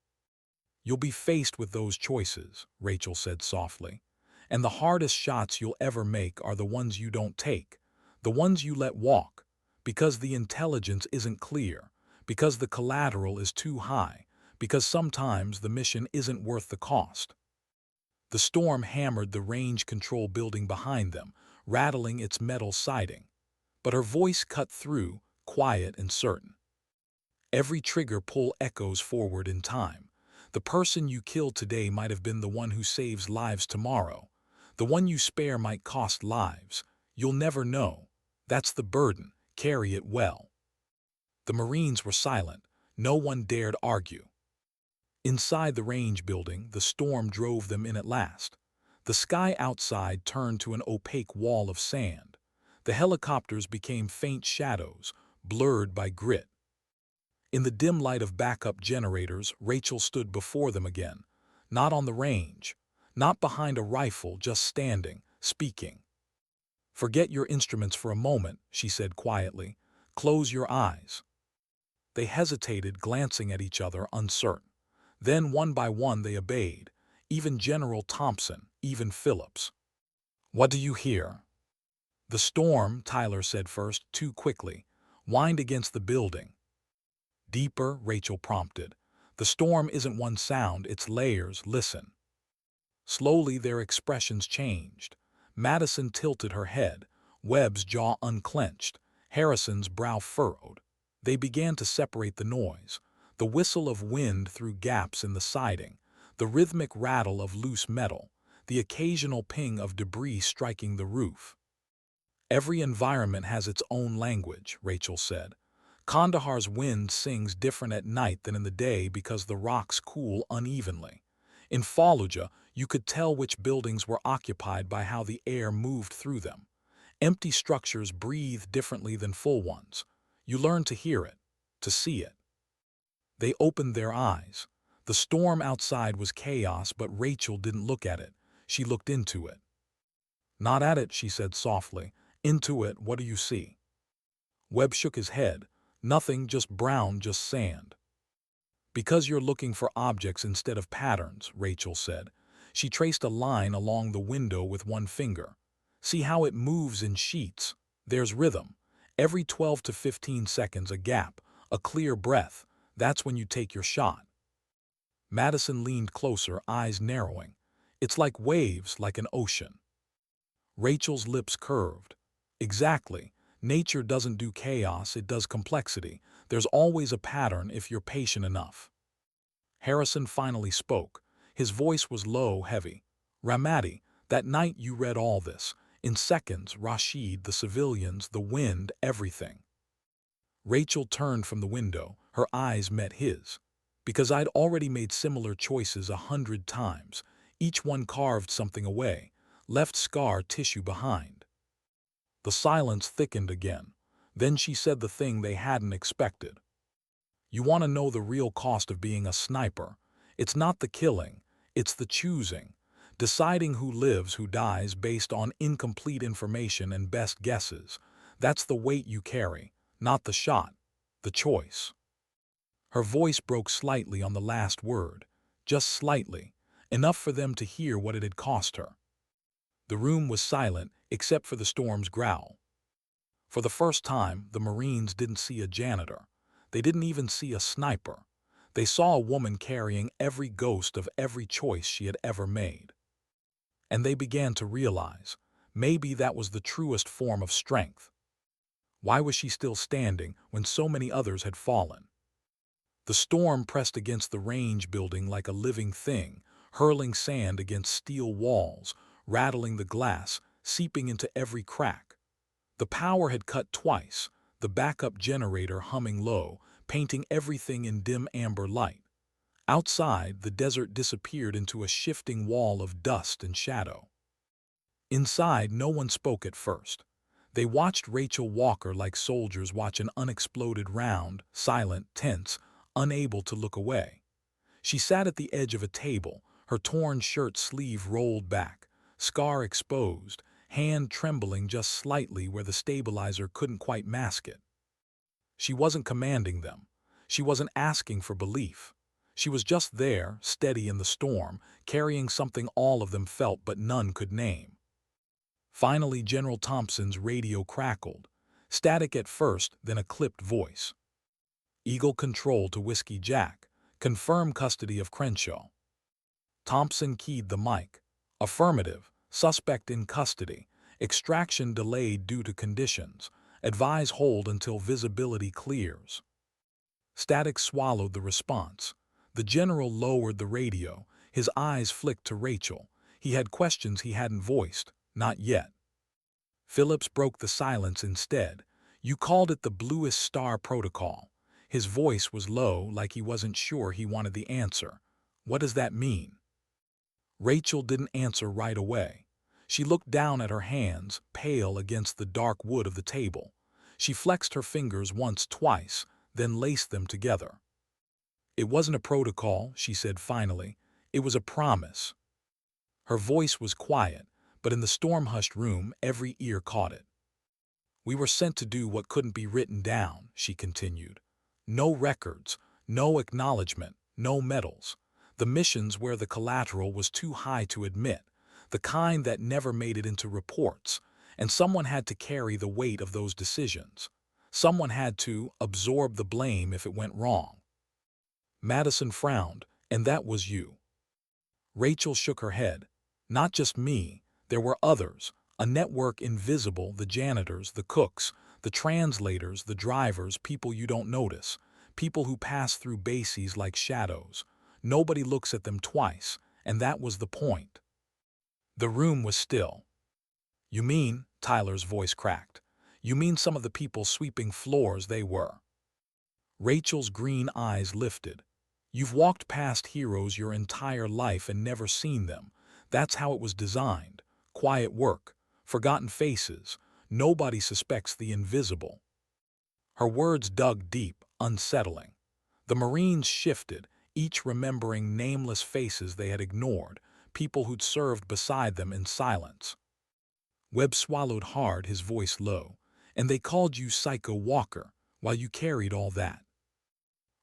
"You'll be faced with those choices," Rachel said softly. "And the hardest shots you'll ever make are the ones you don't take, the ones you let walk, because the intelligence isn't clear, because the collateral is too high, because sometimes the mission isn't worth the cost." The storm hammered the range control building behind them, rattling its metal siding. But her voice cut through, quiet and certain. "Every trigger pull echoes forward in time. The person you kill today might have been the one who saves lives tomorrow. The one you spare might cost lives. You'll never know. That's the burden. Carry it well." The Marines were silent. No one dared argue. Inside the range building, the storm drove them in at last. The sky outside turned to an opaque wall of sand. The helicopters became faint shadows, blurred by grit. In the dim light of backup generators, Rachel stood before them again. Not on the range, not behind a rifle, just standing, speaking. "Forget your instruments for a moment," she said quietly. "Close your eyes." They hesitated, glancing at each other, uncertain. Then, one by one, they obeyed. Even General Thompson, even Phillips. "What do you hear?" "The storm," Tyler said first, too quickly, "whined against the building." "Deeper," Rachel prompted. "The storm isn't one sound, it's layers. Listen." Slowly their expressions changed. Madison tilted her head. Webb's jaw unclenched. Harrison's brow furrowed. They began to separate the noise. The whistle of wind through gaps in the siding, the rhythmic rattle of loose metal, the occasional ping of debris striking the roof. "Every environment has its own language," Rachel said. "Kandahar's wind sings different at night than in the day because the rocks cool unevenly. In Fallujah, you could tell which buildings were occupied by how the air moved through them. Empty structures breathe differently than full ones. You learn to hear it, to see it." They opened their eyes. The storm outside was chaos, but Rachel didn't look at it. She looked into it. "Not at it," she said softly. "Into it, what do you see?" Webb shook his head. "Nothing, just brown, just sand." "Because you're looking for objects instead of patterns," Rachel said. She traced a line along the window with one finger. See how it moves in sheets. There's rhythm. Every 12 to 15 seconds a gap, a clear breath. That's when you take your shot. Madison leaned closer, eyes narrowing. It's like waves, like an ocean. Rachel's lips curved. Exactly. Nature doesn't do chaos, it does complexity. There's always a pattern if you're patient enough. Harrison finally spoke. His voice was low, heavy. Ramadi, that night you read all this. In seconds, Rashid, the civilians, the wind, everything. Rachel turned from the window. Her eyes met his. Because I'd already made similar choices 100 times. Each one carved something away, left scar tissue behind. The silence thickened again. Then she said the thing they hadn't expected. You want to know the real cost of being a sniper. It's not the killing, it's the choosing. Deciding who lives, who dies based on incomplete information and best guesses. That's the weight you carry, not the shot, the choice. Her voice broke slightly on the last word, just slightly, enough for them to hear what it had cost her. The room was silent except for the storm's growl. For the first time, the Marines didn't see a janitor. They didn't even see a sniper. They saw a woman carrying every ghost of every choice she had ever made. And they began to realize, maybe that was the truest form of strength. Why was she still standing when so many others had fallen? The storm pressed against the range building like a living thing, hurling sand against steel walls, rattling the glass, seeping into every crack. The power had cut twice, the backup generator humming low, painting everything in dim amber light. Outside, the desert disappeared into a shifting wall of dust and shadow. Inside, no one spoke at first. They watched Rachel Walker like soldiers watch an unexploded round, silent, tense, unable to look away. She sat at the edge of a table, her torn shirt sleeve rolled back, scar exposed, hand trembling just slightly where the stabilizer couldn't quite mask it. She wasn't commanding them. She wasn't asking for belief. She was just there, steady in the storm, carrying something all of them felt but none could name. Finally, General Thompson's radio crackled. Static at first, then a clipped voice. Eagle Control to Whiskey Jack. Confirm custody of Crenshaw. Thompson keyed the mic. Affirmative. Suspect in custody. Extraction delayed due to conditions. Advise hold until visibility clears. Static swallowed the response. The general lowered the radio. His eyes flicked to Rachel. He had questions he hadn't voiced. Not yet. Phillips broke the silence instead. You called it the Bluest Star Protocol. His voice was low, like he wasn't sure he wanted the answer. What does that mean? Rachel didn't answer right away. She looked down at her hands, pale against the dark wood of the table. She flexed her fingers once, twice, then laced them together. It wasn't a protocol, she said finally. It was a promise. Her voice was quiet, but in the storm-hushed room, every ear caught it. We were sent to do what couldn't be written down, she continued. No records, no acknowledgement, no medals. The missions where the collateral was too high to admit, the kind that never made it into reports, and someone had to carry the weight of those decisions. Someone had to absorb the blame if it went wrong. Madison frowned, and that was you. Rachel shook her head. Not just me, there were others, a network invisible, the janitors, the cooks, the translators, the drivers, people you don't notice, people who pass through bases like shadows. Nobody looks at them twice, and that was the point. The room was still. You mean, Tyler's voice cracked, you mean some of the people sweeping floors they were? Rachel's green eyes lifted. You've walked past heroes your entire life and never seen them. That's how it was designed. Quiet work, forgotten faces. Nobody suspects the invisible. Her words dug deep, unsettling. The Marines shifted, each remembering nameless faces they had ignored, people who'd served beside them in silence. Webb swallowed hard, his voice low. And they called you Psycho Walker, while you carried all that.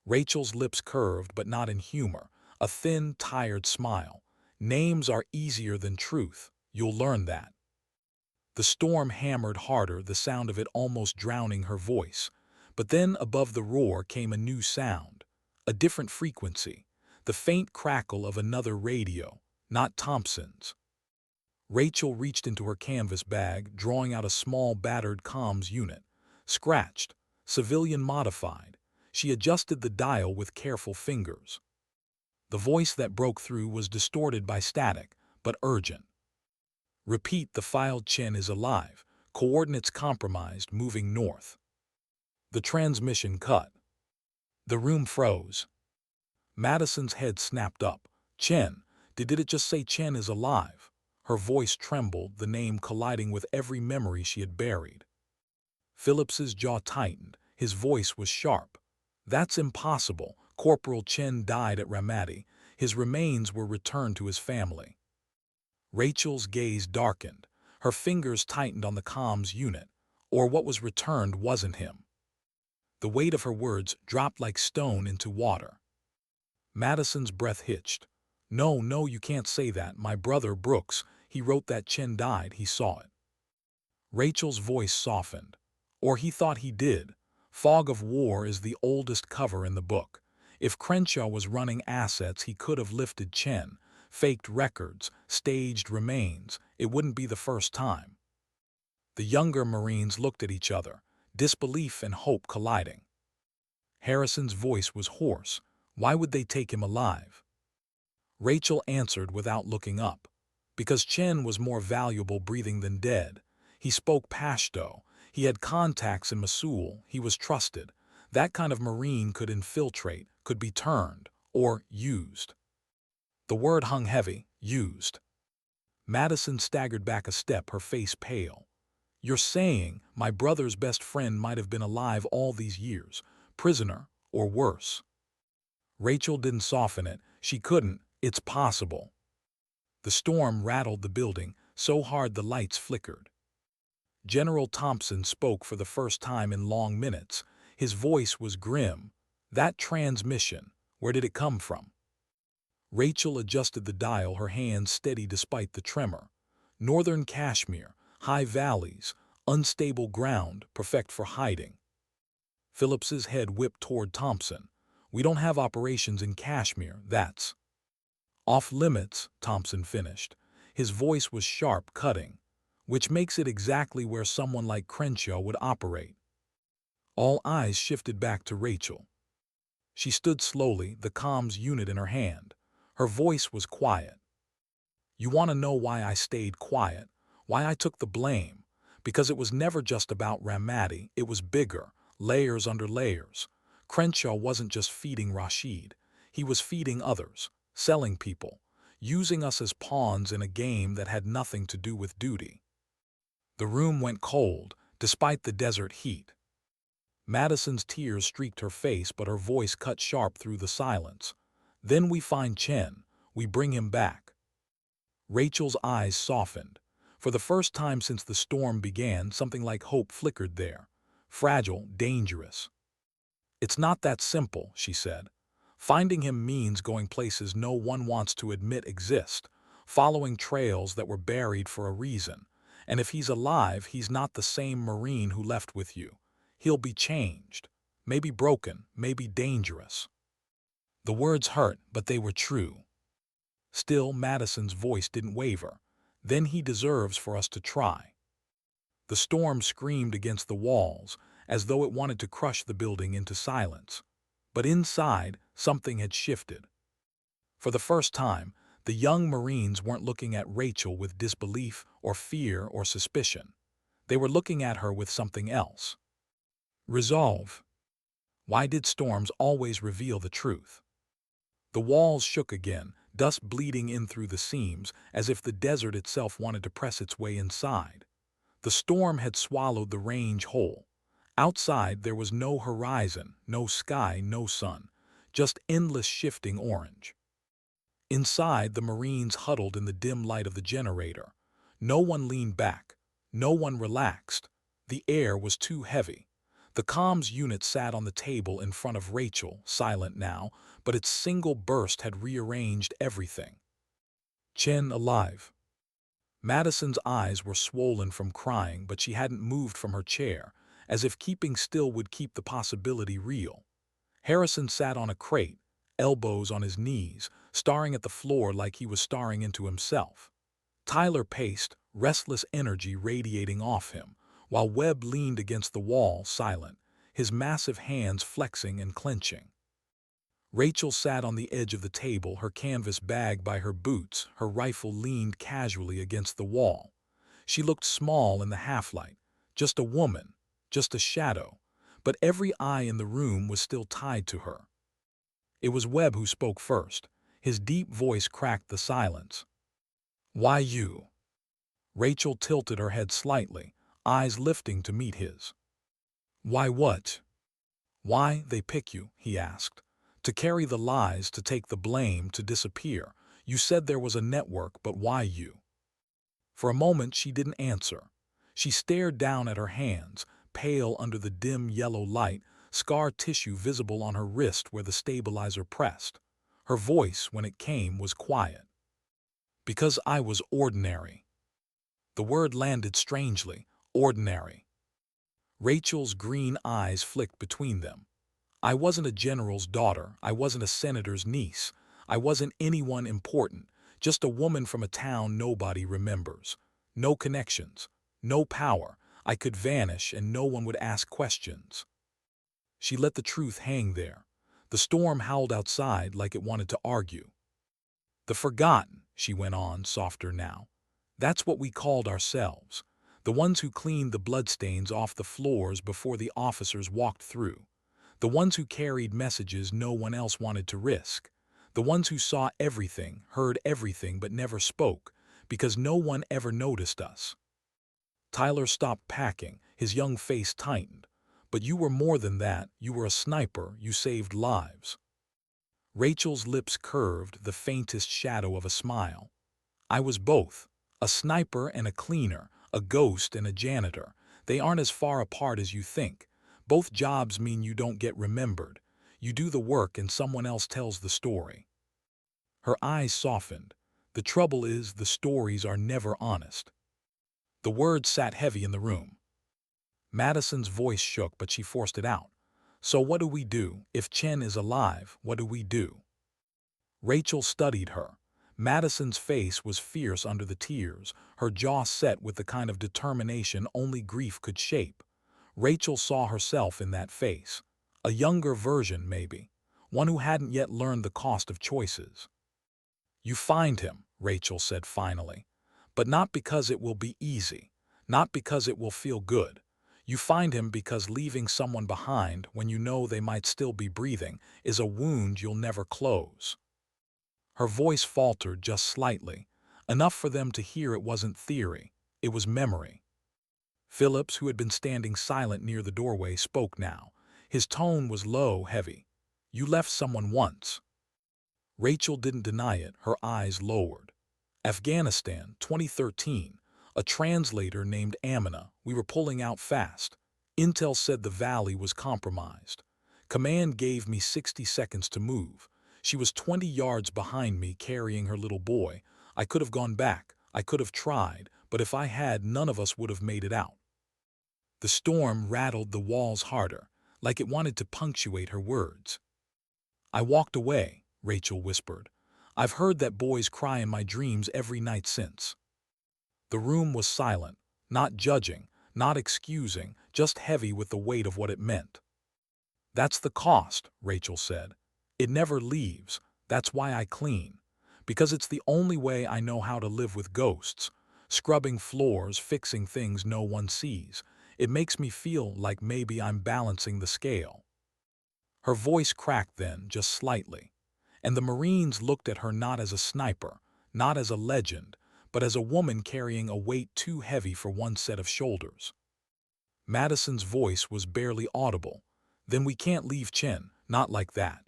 Rachel's lips curved, but not in humor, a thin, tired smile. Names are easier than truth. You'll learn that. The storm hammered harder, the sound of it almost drowning her voice. But then above the roar came a new sound, a different frequency, the faint crackle of another radio, not Thompson's. Rachel reached into her canvas bag, drawing out a small battered comms unit. Scratched, civilian modified. She adjusted the dial with careful fingers. The voice that broke through was distorted by static, but urgent. Repeat, the filed Chen is alive. Coordinates compromised, moving north. The transmission cut. The room froze. Madison's head snapped up. Chen, did it just say Chen is alive? Her voice trembled, the name colliding with every memory she had buried. Phillips's jaw tightened. His voice was sharp. That's impossible. Corporal Chen died at Ramadi. His remains were returned to his family. Rachel's gaze darkened. Her fingers tightened on the comms unit. Or what was returned wasn't him. The weight of her words dropped like stone into water. Madison's breath hitched. No, no, you can't say that. My brother, Brooks, he wrote that Chen died. He saw it. Rachel's voice softened. Or he thought he did. Fog of War is the oldest cover in the book. If Crenshaw was running assets, he could have lifted Chen, faked records, staged remains. It wouldn't be the first time. The younger Marines looked at each other, disbelief and hope colliding. Harrison's voice was hoarse. Why would they take him alive? Rachel answered without looking up. Because Chen was more valuable breathing than dead. He spoke Pashto. He had contacts in Mosul. He was trusted. That kind of Marine could infiltrate, could be turned, or used. The word hung heavy, used. Madison staggered back a step, her face pale. You're saying my brother's best friend might have been alive all these years, prisoner, or worse. Rachel didn't soften it. She couldn't. It's possible. The storm rattled the building, so hard the lights flickered. General Thompson spoke for the first time in long minutes. His voice was grim. That transmission, where did it come from? Rachel adjusted the dial, her hands steady despite the tremor. Northern Kashmir, high valleys, unstable ground, perfect for hiding. Phillips's head whipped toward Thompson. We don't have operations in Kashmir, that's off limits, Thompson finished. His voice was sharp, cutting, which makes it exactly where someone like Crenshaw would operate. All eyes shifted back to Rachel. She stood slowly, the comms unit in her hand. Her voice was quiet. You want to know why I stayed quiet? Why I took the blame? Because it was never just about Ramadi, it was bigger, layers under layers. Crenshaw wasn't just feeding Rashid. He was feeding others, selling people, using us as pawns in a game that had nothing to do with duty. The room went cold, despite the desert heat. Madison's tears streaked her face, but her voice cut sharp through the silence. Then we find Chen. We bring him back. Rachel's eyes softened. For the first time since the storm began, something like hope flickered there. Fragile, dangerous. It's not that simple, she said. Finding him means going places no one wants to admit exist, following trails that were buried for a reason. And if he's alive, he's not the same Marine who left with you. He'll be changed, maybe broken, maybe dangerous. The words hurt, but they were true. Still, Madison's voice didn't waver. Then he deserves for us to try. The storm screamed against the walls, as though it wanted to crush the building into silence. But inside, something had shifted. For the first time, the young Marines weren't looking at Rachel with disbelief or fear or suspicion. They were looking at her with something else. Resolve. Why did storms always reveal the truth? The walls shook again, dust bleeding in through the seams, as if the desert itself wanted to press its way inside. The storm had swallowed the range whole. Outside there was no horizon, no sky, no sun, just endless shifting orange. Inside, the Marines huddled in the dim light of the generator. No one leaned back. No one relaxed. The air was too heavy. The comms unit sat on the table in front of Rachel, silent now, but its single burst had rearranged everything. Chen alive. Madison's eyes were swollen from crying, but she hadn't moved from her chair, as if keeping still would keep the possibility real. Harrison sat on a crate, elbows on his knees, staring at the floor like he was staring into himself. Tyler paced, restless energy radiating off him, while Webb leaned against the wall, silent, his massive hands flexing and clenching. Rachel sat on the edge of the table, her canvas bag by her boots, her rifle leaned casually against the wall. She looked small in the half-light, just a woman, just a shadow, but every eye in the room was still tied to her. It was Webb who spoke first. His deep voice cracked the silence. "Why you?" Rachel tilted her head slightly, eyes lifting to meet his. "Why what?" "Why they pick you," he asked. "To carry the lies, to take the blame, to disappear. You said there was a network, but why you?" For a moment she didn't answer. She stared down at her hands, pale under the dim yellow light, scar tissue visible on her wrist where the stabilizer pressed. Her voice, when it came, was quiet. "Because I was ordinary." The word landed strangely. Ordinary. Rachel's green eyes flicked between them. "I wasn't a general's daughter. I wasn't a senator's niece. I wasn't anyone important. Just a woman from a town nobody remembers. No connections. No power. I could vanish and no one would ask questions." She let the truth hang there. The storm howled outside like it wanted to argue. "The forgotten," she went on, softer now. "That's what we called ourselves. The ones who cleaned the bloodstains off the floors before the officers walked through. The ones who carried messages no one else wanted to risk. The ones who saw everything, heard everything, but never spoke, because no one ever noticed us." Tyler stopped packing, his young face tightened. "But you were more than that. You were a sniper. You saved lives." Rachel's lips curved, the faintest shadow of a smile. "I was both. A sniper and a cleaner, a ghost and a janitor. They aren't as far apart as you think. Both jobs mean you don't get remembered. You do the work and someone else tells the story." Her eyes softened. "The trouble is, the stories are never honest." The words sat heavy in the room. Madison's voice shook, but she forced it out. "So what do we do? If Chen is alive, what do we do?" Rachel studied her. Madison's face was fierce under the tears, her jaw set with the kind of determination only grief could shape. Rachel saw herself in that face. A younger version, maybe. One who hadn't yet learned the cost of choices. "You find him," Rachel said finally. "But not because it will be easy. Not because it will feel good. You find him because leaving someone behind, when you know they might still be breathing, is a wound you'll never close." Her voice faltered just slightly, enough for them to hear it wasn't theory, it was memory. Phillips, who had been standing silent near the doorway, spoke now. His tone was low, heavy. "You left someone once." Rachel didn't deny it, her eyes lowered. "Afghanistan, 2013. A translator named Amina. We were pulling out fast. Intel said the valley was compromised. Command gave me 60 seconds to move. She was 20 yards behind me carrying her little boy. I could have gone back. I could have tried, but if I had, none of us would have made it out." The storm rattled the walls harder, like it wanted to punctuate her words. "I walked away," Rachel whispered. "I've heard that boy's cry in my dreams every night since." The room was silent, not judging, not excusing, just heavy with the weight of what it meant. "That's the cost," Rachel said. "It never leaves. That's why I clean. Because it's the only way I know how to live with ghosts. Scrubbing floors, fixing things no one sees. It makes me feel like maybe I'm balancing the scale." Her voice cracked then, just slightly. And the Marines looked at her not as a sniper, not as a legend, but as a woman carrying a weight too heavy for one set of shoulders. Madison's voice was barely audible. "Then we can't leave Chen, not like that."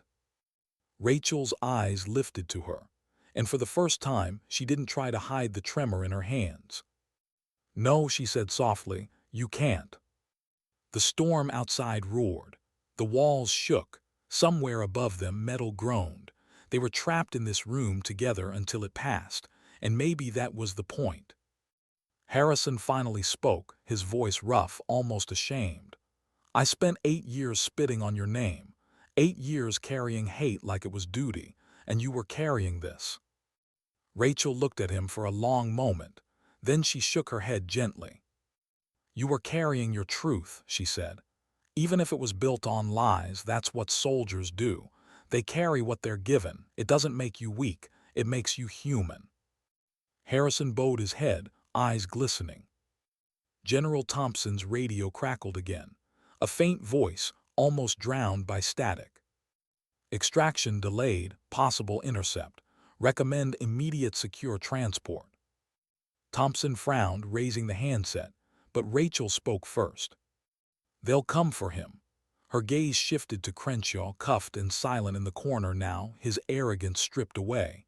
Rachel's eyes lifted to her, and for the first time she didn't try to hide the tremor in her hands. "No," she said softly, "you can't." The storm outside roared. The walls shook. Somewhere above them metal groaned. They were trapped in this room together until it passed, and maybe that was the point. Harrison finally spoke, his voice rough, almost ashamed. I spent 8 years spitting on your name, 8 years carrying hate like it was duty, and you were carrying this. Rachel looked at him for a long moment. Then she shook her head gently. You were carrying your truth, she said. Even if it was built on lies, that's what soldiers do. They carry what they're given. It doesn't make you weak, it makes you human. Harrison bowed his head, eyes glistening. General Thompson's radio crackled again. A faint voice, almost drowned by static. Extraction delayed, possible intercept. Recommend immediate secure transport. Thompson frowned, raising the handset, but Rachel spoke first. They'll come for him. Her gaze shifted to Crenshaw, cuffed and silent in the corner now, his arrogance stripped away.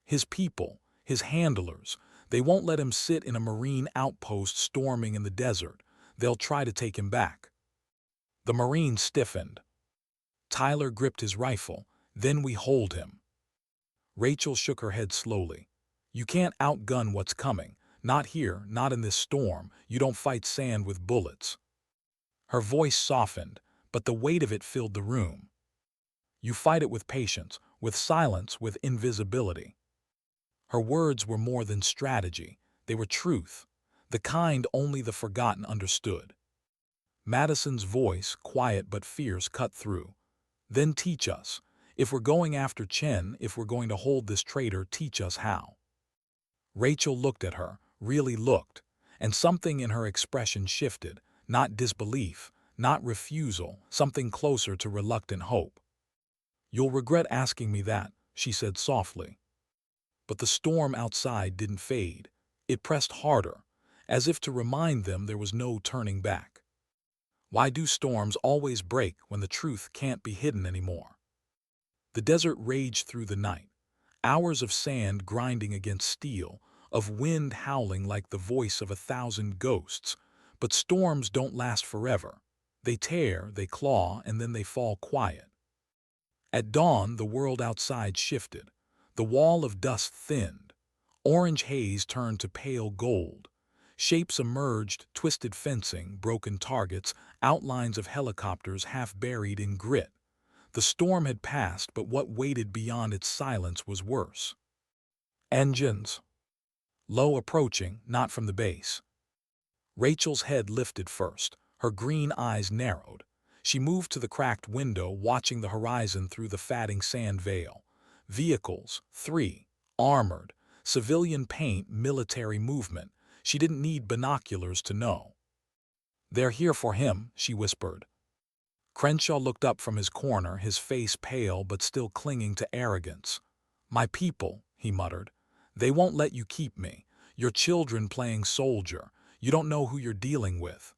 His people, his handlers, they won't let him sit in a Marine outpost storming in the desert. They'll try to take him back. The Marine stiffened. Tyler gripped his rifle. Then we hold him. Rachel shook her head slowly. You can't outgun what's coming. Not here, not in this storm. You don't fight sand with bullets. Her voice softened, but the weight of it filled the room. You fight it with patience, with silence, with invisibility. Her words were more than strategy. They were truth, the kind only the forgotten understood. Madison's voice, quiet but fierce, cut through. Then teach us. If we're going after Chen, if we're going to hold this traitor, teach us how. Rachel looked at her, really looked, and something in her expression shifted, not disbelief, not refusal, something closer to reluctant hope. You'll regret asking me that, she said softly. But the storm outside didn't fade. It pressed harder, as if to remind them there was no turning back. Why do storms always break when the truth can't be hidden anymore? The desert raged through the night, hours of sand grinding against steel, of wind howling like the voice of 1,000 ghosts. But storms don't last forever. They tear, they claw, and then they fall quiet. At dawn, the world outside shifted. The wall of dust thinned. Orange haze turned to pale gold. Shapes emerged, twisted fencing, broken targets, outlines of helicopters half buried in grit. The storm had passed, but what waited beyond its silence was worse. Engines. Low approaching, not from the base. Rachel's head lifted first. Her green eyes narrowed. She moved to the cracked window, watching the horizon through the fatting sand veil. Vehicles, 3, armored, civilian paint, military movement. She didn't need binoculars to know. They're here for him, she whispered. Crenshaw looked up from his corner, his face pale but still clinging to arrogance. My people, he muttered. They won't let you keep me. Your children playing soldier. You don't know who you're dealing with.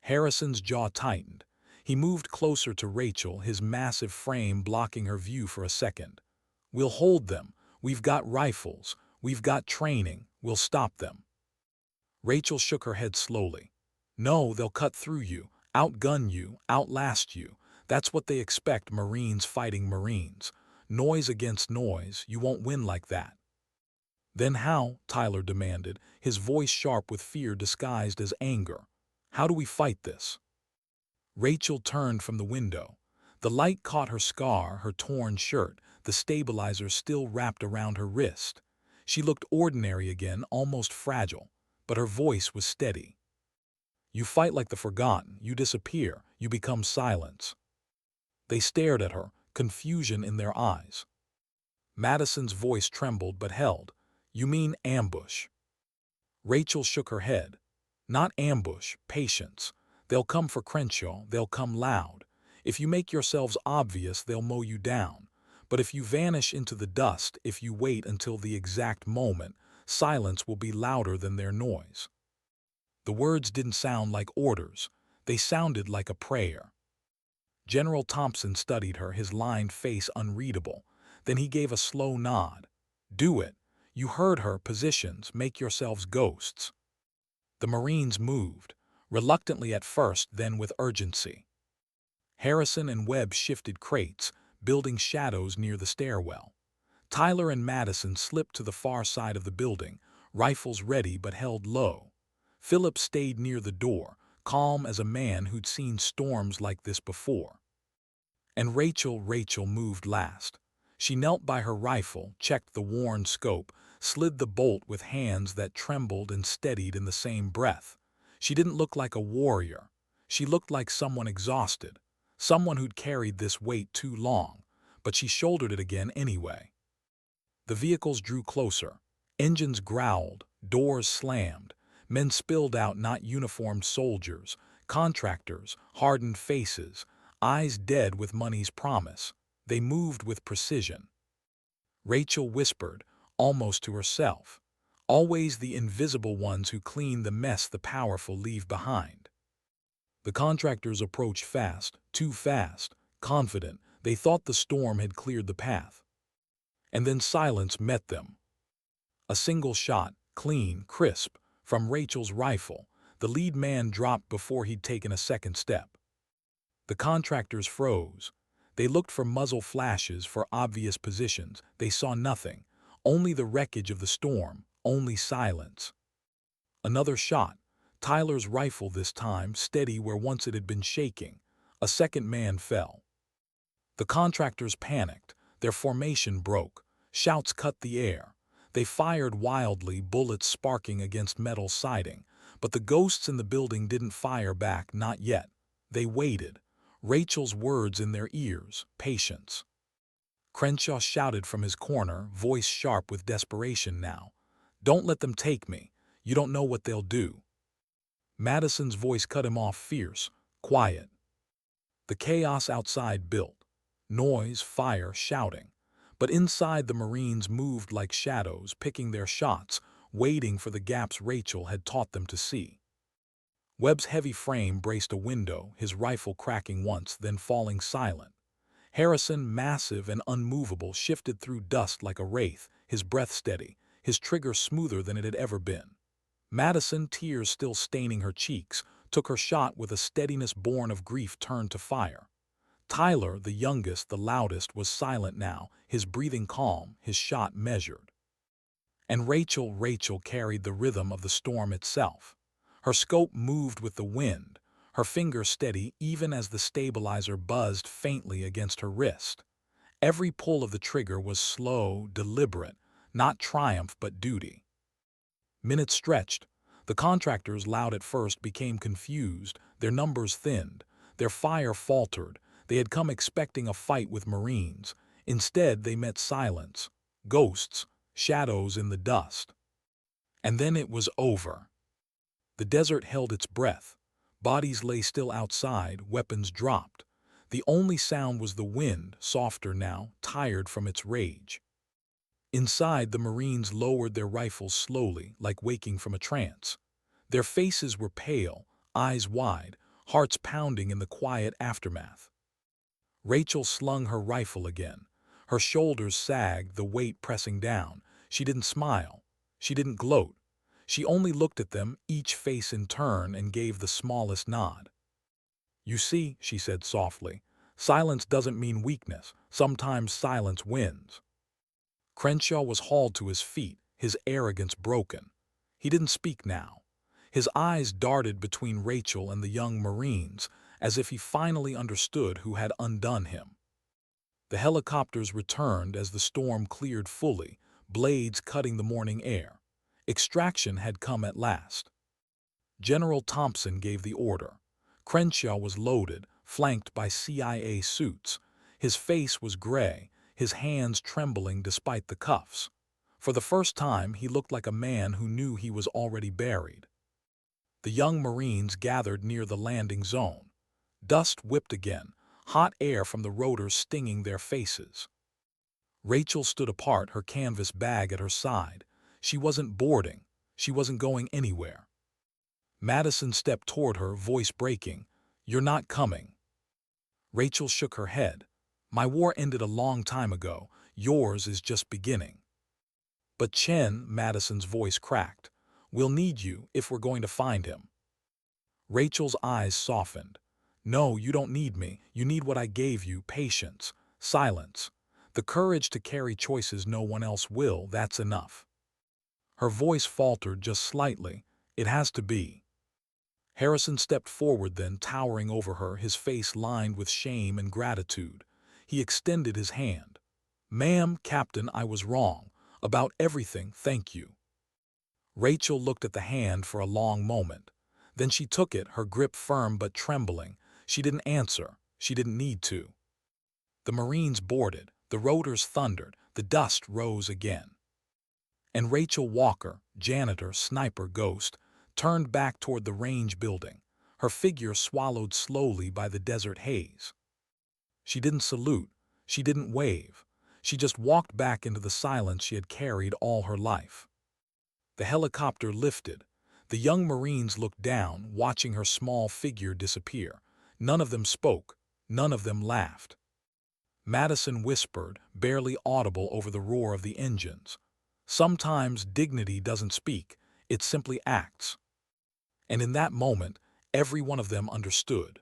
Harrison's jaw tightened. He moved closer to Rachel, his massive frame blocking her view for a second. We'll hold them. We've got rifles. We've got training. We'll stop them. Rachel shook her head slowly. No, they'll cut through you, outgun you, outlast you. That's what they expect, Marines fighting Marines. Noise against noise. You won't win like that. Then how? Tyler demanded, his voice sharp with fear disguised as anger. How do we fight this? Rachel turned from the window. The light caught her scar, her torn shirt, the stabilizer still wrapped around her wrist. She looked ordinary again, almost fragile, but her voice was steady. You fight like the forgotten, you disappear, you become silence. They stared at her, confusion in their eyes. Madison's voice trembled but held. You mean ambush? Rachel shook her head. Not ambush, patience. They'll come for Crenshaw, they'll come loud. If you make yourselves obvious, they'll mow you down. But if you vanish into the dust, if you wait until the exact moment, silence will be louder than their noise. The words didn't sound like orders. They sounded like a prayer. General Thompson studied her, his lined face unreadable. Then he gave a slow nod. Do it. You heard her, positions, make yourselves ghosts. The Marines moved, reluctantly at first, then with urgency. Harrison and Webb shifted crates, building shadows near the stairwell. Tyler and Madison slipped to the far side of the building. rifles ready but held low. Philip stayed near the door, calm as a man who'd seen storms like this before. And Rachel moved last. She knelt by her rifle, checked the worn scope, slid the bolt with hands that trembled and steadied in the same breath. She didn't look like a warrior. She looked like someone exhausted, someone who'd carried this weight too long, but she shouldered it again anyway. The vehicles drew closer. Engines growled, doors slammed. Men spilled out, not uniformed soldiers, contractors, hardened faces, eyes dead with money's promise. They moved with precision. Rachel whispered, almost to herself, "Always the invisible ones who clean the mess the powerful leave behind." The contractors approached fast, too fast, confident. They thought the storm had cleared the path. And then silence met them. A single shot, clean, crisp, from Rachel's rifle. The lead man dropped before he'd taken a second step. The contractors froze. They looked for muzzle flashes, for obvious positions. They saw nothing. Only the wreckage of the storm, only silence. Another shot. Tyler's rifle this time, steady where once it had been shaking. A second man fell. The contractors panicked. Their formation broke. Shouts cut the air. They fired wildly, bullets sparking against metal siding. But the ghosts in the building didn't fire back, not yet. They waited. Rachel's words in their ears, patience. Crenshaw shouted from his corner, voice sharp with desperation now. "Don't let them take me. You don't know what they'll do." Madison's voice cut him off, fierce, quiet. The chaos outside built. Noise, fire, shouting. But inside the Marines moved like shadows, picking their shots, waiting for the gaps Rachel had taught them to see. Webb's heavy frame braced a window, his rifle cracking once, then falling silent. Harrison, massive and unmovable, shifted through dust like a wraith, his breath steady, his trigger smoother than it had ever been. Madison, tears still staining her cheeks, took her shot with a steadiness born of grief turned to fire. Tyler, the youngest, the loudest, was silent now, his breathing calm, his shot measured. And Rachel carried the rhythm of the storm itself. Her scope moved with the wind, her finger steady even as the stabilizer buzzed faintly against her wrist. Every pull of the trigger was slow, deliberate, not triumph but duty. Minutes stretched. The contractors, loud at first, became confused, their numbers thinned, their fire faltered. They had come expecting a fight with Marines. Instead, they met silence, ghosts, shadows in the dust. And then it was over. The desert held its breath. Bodies lay still outside, weapons dropped. The only sound was the wind, softer now, tired from its rage. Inside, the Marines lowered their rifles slowly, like waking from a trance. Their faces were pale, eyes wide, hearts pounding in the quiet aftermath. Rachel slung her rifle again. Her shoulders sagged, the weight pressing down. She didn't smile. She didn't gloat. She only looked at them, each face in turn, and gave the smallest nod. "You see," she said softly, "silence doesn't mean weakness. Sometimes silence wins." Crenshaw was hauled to his feet, his arrogance broken. He didn't speak now. His eyes darted between Rachel and the young Marines, as if he finally understood who had undone him. The helicopters returned as the storm cleared fully, blades cutting the morning air. Extraction had come at last. General Thompson gave the order. Crenshaw was loaded, flanked by CIA suits. His face was gray, his hands trembling despite the cuffs. For the first time, he looked like a man who knew he was already buried. The young Marines gathered near the landing zone. Dust whipped again, hot air from the rotors stinging their faces. Rachel stood apart, her canvas bag at her side. She wasn't boarding. She wasn't going anywhere. Madison stepped toward her, voice breaking. "You're not coming." Rachel shook her head. "My war ended a long time ago. Yours is just beginning." "But Chen," Madison's voice cracked, "we'll need you if we're going to find him." Rachel's eyes softened. "No, you don't need me. You need what I gave you, patience, silence. The courage to carry choices no one else will, that's enough." Her voice faltered just slightly. "It has to be." Harrison stepped forward then, towering over her, his face lined with shame and gratitude. He extended his hand. "Ma'am, Captain, I was wrong. About everything, thank you." Rachel looked at the hand for a long moment. Then she took it, her grip firm but trembling. She didn't answer. She didn't need to. The Marines boarded. The rotors thundered. The dust rose again. And Rachel Walker, janitor, sniper, ghost, turned back toward the range building, her figure swallowed slowly by the desert haze. She didn't salute. She didn't wave. She just walked back into the silence she had carried all her life. The helicopter lifted. The young Marines looked down, watching her small figure disappear. None of them spoke. None of them laughed. Madison whispered, barely audible over the roar of the engines. "Sometimes dignity doesn't speak, it simply acts." And in that moment, every one of them understood.